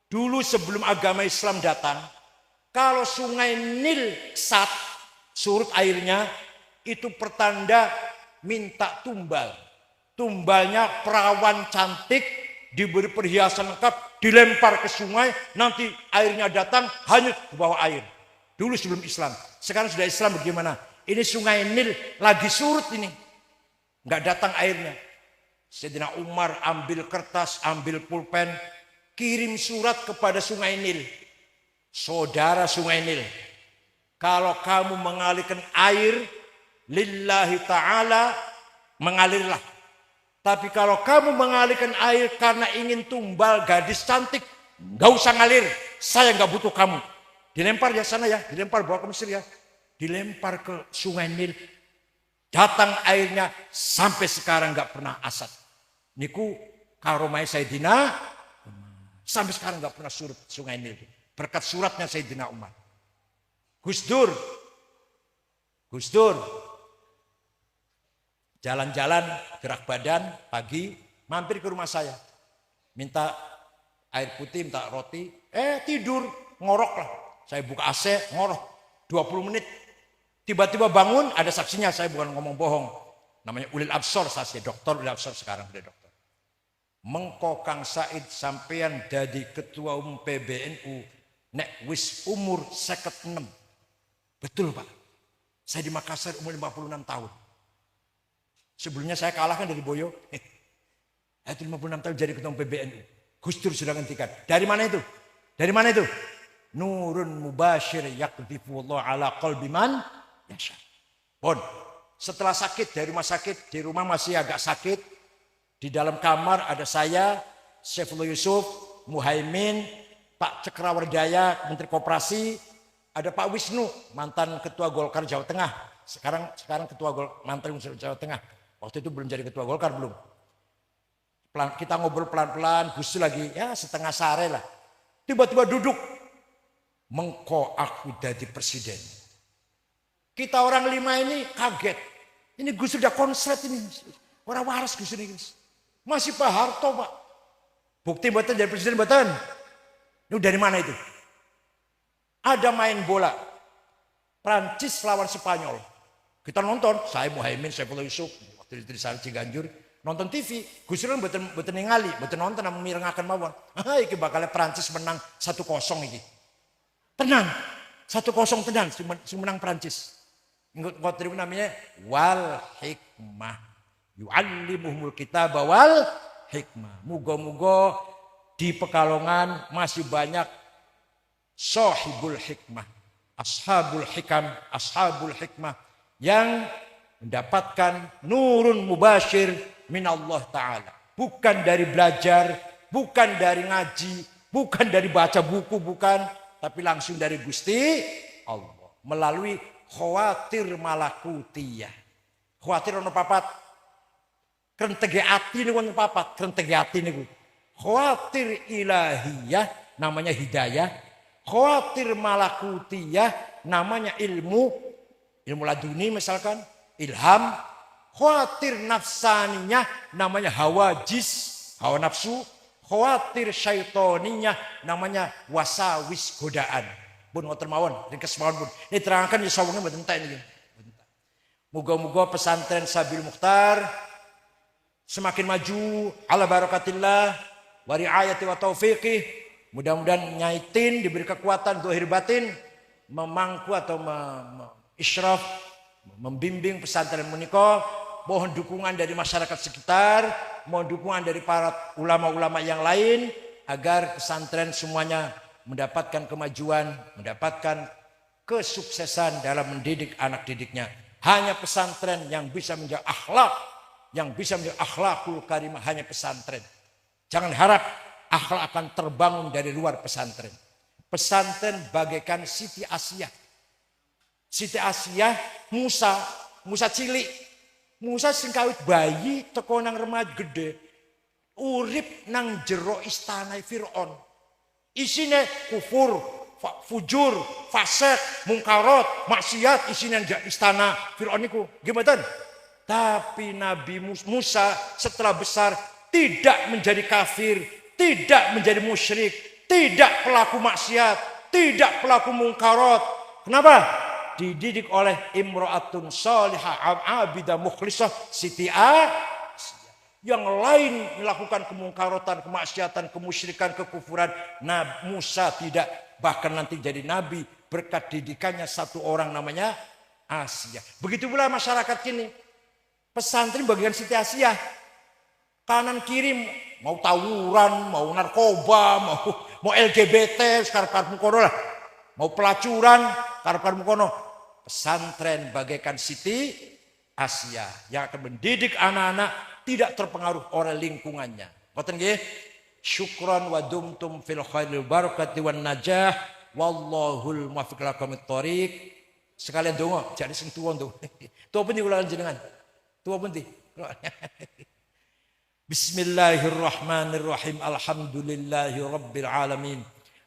Dulu sebelum agama Islam datang, kalau sungai Nil surut airnya, itu pertanda minta tumbal. Tumbalnya perawan cantik, diberi perhiasan lengkap, dilempar ke sungai, nanti airnya datang, hanyut ke bawah air. Dulu sebelum Islam. Sekarang sudah Islam bagaimana? Ini sungai Nil lagi surut ini. Nggak datang airnya. Sayyidina Umar ambil kertas, ambil pulpen, kirim surat kepada sungai Nil. Saudara sungai Nil, kalau kamu mengalirkan air lillahi ta'ala, mengalirlah. Tapi kalau kamu mengalirkan air karena ingin tumbal gadis cantik, gak usah ngalir, saya gak butuh kamu. Dilempar ya sana ya, dilempar bawa ke Mesir ya. Dilempar ke sungai Nil, datang airnya sampai sekarang gak pernah asat. Niku karomai Sayyidina, sampai sekarang gak pernah surut sungai Nil. Berkat suratnya Sayyidina Umar. Gus Dur, jalan-jalan, gerak badan, pagi, mampir ke rumah saya. Minta air putih, minta roti. Tidur, ngorok lah. Saya buka AC, ngorok. 20 menit. Tiba-tiba bangun, ada saksinya, saya bukan ngomong bohong. Namanya Ulil Absor, saya dokter Ulil Absor sekarang, udah dokter. Mengko Kang Said sampean jadi ketua umum PBNU, nek wis umur 56. Betul Pak. Saya di Makassar umur 56 tahun. Sebelumnya saya kalah kan dari Boyo. Itu 56 tahun jadi ketua umum PBNU. Gus Dur sudah gantikan. Dari mana itu? Dari mana itu? Nurun mubashir yakdifu Allah ala qalbi man yasha. Bon, setelah sakit dari rumah sakit, di rumah masih agak sakit. Di dalam kamar ada saya, Saifullah Yusuf, Muhaimin, Pak Cekrawardaya, Menteri Koperasi, ada Pak Wisnu, mantan Ketua Golkar Jawa Tengah. Sekarang Ketua mantan Jawa Tengah. Waktu itu belum jadi Ketua Golkar belum. Kita ngobrol pelan-pelan, Gus lagi ya setengah sare lah. Tiba-tiba duduk, mengko aku jadi presiden. Kita orang 5 ini kaget. Ini Gus sudah konslet ini. Orang waras Gus ini. Masih Pak Harto Pak. Bukti buatan jadi presiden buatan. Ini dari mana itu? Ada main bola. Prancis lawan Spanyol. Kita nonton. Saya Muhaimin, saya Saifullah Yusuf. Waktu itu di sana Ciganjur. Nonton TV. Gus Dur buatan ningali. Buatan nonton sama mirengakan mawon. Iki bakalnya Prancis menang 1-0 iki. Tenang. 1-0 tenang. Menang Prancis. Nggak terima namanya. Wal hikmah. Yu'allimuhumul kitab wal hikmah. Muga-muga di Pekalongan masih banyak sahibul hikmah, ashabul hikam, ashabul hikmah yang mendapatkan nurun mubashir minallah ta'ala. Bukan dari belajar, bukan dari ngaji, bukan dari baca buku, bukan. Tapi langsung dari Gusti Allah. Melalui khawatir malakutiyah. Khawatir ono papat. Krentege ati niku wonten papat, krentege ati niku. Khawatir ilahiyah namanya hidayah, khawatir malakutiyah namanya ilmu laduni misalkan, ilham, khawatir nafsaniyah namanya hawajis, hawa nafsu, khawatir syaitoninya namanya wasawis godaan. Pun ngoten mawon, ringkes mawon pun. Ini terangkan ya sawunge mboten entek niki. Muga-muga pesantren Sabil Mukhtar semakin maju ala barakatillah wa riayati wa taufiqih. Mudah-mudahan nyaitin diberi kekuatan zahir batin memangku atau isyraf membimbing pesantren menika. Mohon dukungan dari masyarakat sekitar, mohon dukungan dari para ulama-ulama yang lain agar pesantren semuanya mendapatkan kemajuan, mendapatkan kesuksesan dalam mendidik anak didiknya. Hanya pesantren yang bisa menjaga akhlak, yang bisa menjadi akhlakul karimah hanya pesantren. Jangan harap akhlak akan terbangun dari luar pesantren. Pesantren bagaikan Siti Asia. Siti Asia, Musa cilik. Musa sing kawit bayi teko nang remaja gede. Urip nang jero istana Firaun. Isine kufur, fujur, fasik, mungkarot, maksiat isine istana Firaun niku. Gimana? Tapi Nabi Musa setelah besar tidak menjadi kafir, tidak menjadi musyrik, tidak pelaku maksiat, tidak pelaku mungkarat. Kenapa? Dididik oleh imra'atun salihah abidah mukhlisah Siti yang lain melakukan kemungkaratan, kemaksiatan, kemusyrikan, kekufuran. Nabi Musa tidak, bahkan nanti jadi nabi berkat didikannya satu orang namanya Asia. Begitu pula masyarakat kini. Pesantren bagian Siti Asia. Kanan kiri mau tawuran, mau narkoba, mau LGBT, sekarang mukono lah. Mau pelacuran, sekarang mukono. Pesantren bagaikan Siti Asia yang akan mendidik anak-anak tidak terpengaruh oleh lingkungannya. Boten nggih? Syukran wa dumtum fil khairil barakati wan najah wallahul muwaffiq ila aqwamit thoriq. Sekalian donga, jadi sing tuwa nduk. Tuwa pundi kula jenengan? Tuwa pundi? Bismillahirrahmanirrahim. Alhamdulillahi rabbil alamin.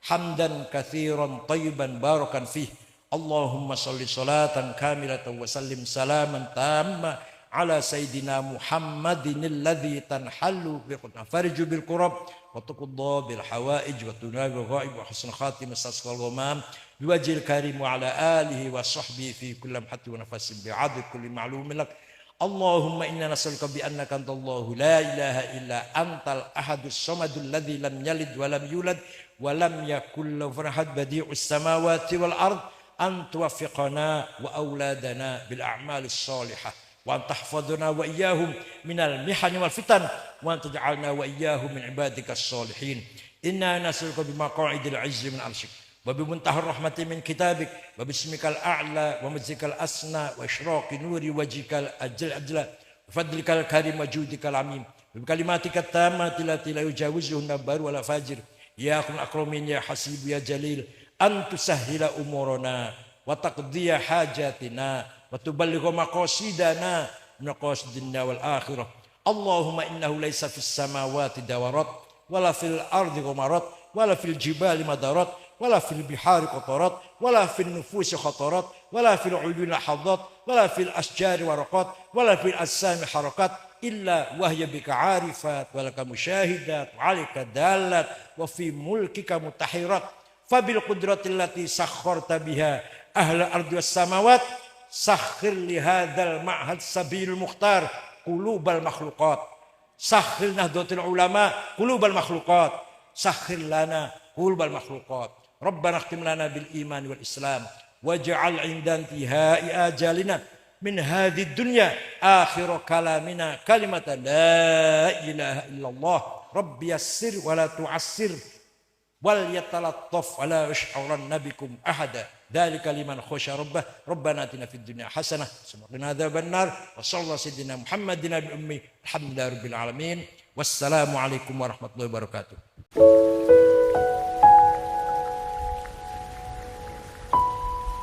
Hamdan katsiran thayyiban barakan fih. Allahumma shalli salatan kamilatan wa sallim salaman tamma ala sayyidina Muhammadin alladhi tanhallu fariju bil qurab wa tuqadda bil hawaij wa tunabil ghaib wa husnul khatimah sasqal ghamam biwajhil karim wa ala alihi wa sahbihi fi kulli lamhati wa nafasin bi'adad kulli ma'lumin lak. Allahumma inna nas'aluka bi annaka antallahu la ilaha illa antal ahadus samadul ladzi lam yalid wa lam yulad wa lam yakul lahu ahad badi'us samawati wal ard an tuwaffiqana wa auladana bil a'malis salihah wa an tahfadhana wa iyyahum minal mihani wal fitan wa an taj'alna wa iyyahum min ibadikas salihin. Inna nas'aluka bi maq'idil 'izzi min 'arsyik wa bi muntahar rahmati min kitabik wa bismikal a'la wa majzikal asna wa isyraqi nuri wajhikal ajla wa fadlikal karim wa judikal amin bi kalimatika tammati lati la yujawizuhunna bar wala fajir ya akramin ya hasib ya jalil an tusahhila umurana wa taqdiya hajatina wa tuballigha maqasidana min qasidina wal akhirah. Allahumma innahu laysa fis samawati dawarat wala fil ardi ghamarat wala fil jibali madarat wala fil bihari qatarat wala fil nufusi khatarat wala fil uyuni hadat wala fil asjari waraqat wala fil asami harakat illa wahya bika arifat walaka musyahidat wa alika dalat wa fi mulkika mutahirat fabil qudratil lati sakharta biha ahla ardi was samawat sakhir li hadzal ma'had sabil mukhtar qulubal makhluqat sakhir nahdlatul ulama qulubal makhluqat sakhir lana qulubal makhluqat rabbana khtim lana bil iman wal islam waj'al 'inda intihai ajalina min hadhihi dunya akhir kalamina kalimatan la ilaha illallah rabbi yassir wa la tu'assir wal yatalattaf wala yash'uranna bikum ahada dzalika liman khasya rabbah rabbana atina fid dunya hasanah wa qina adzabannar wa sallallahu sayyidina Muhammadin bi ummi alhamdulillahi rabbil alamin wassalamu alaikum warahmatullahi wabarakatuh.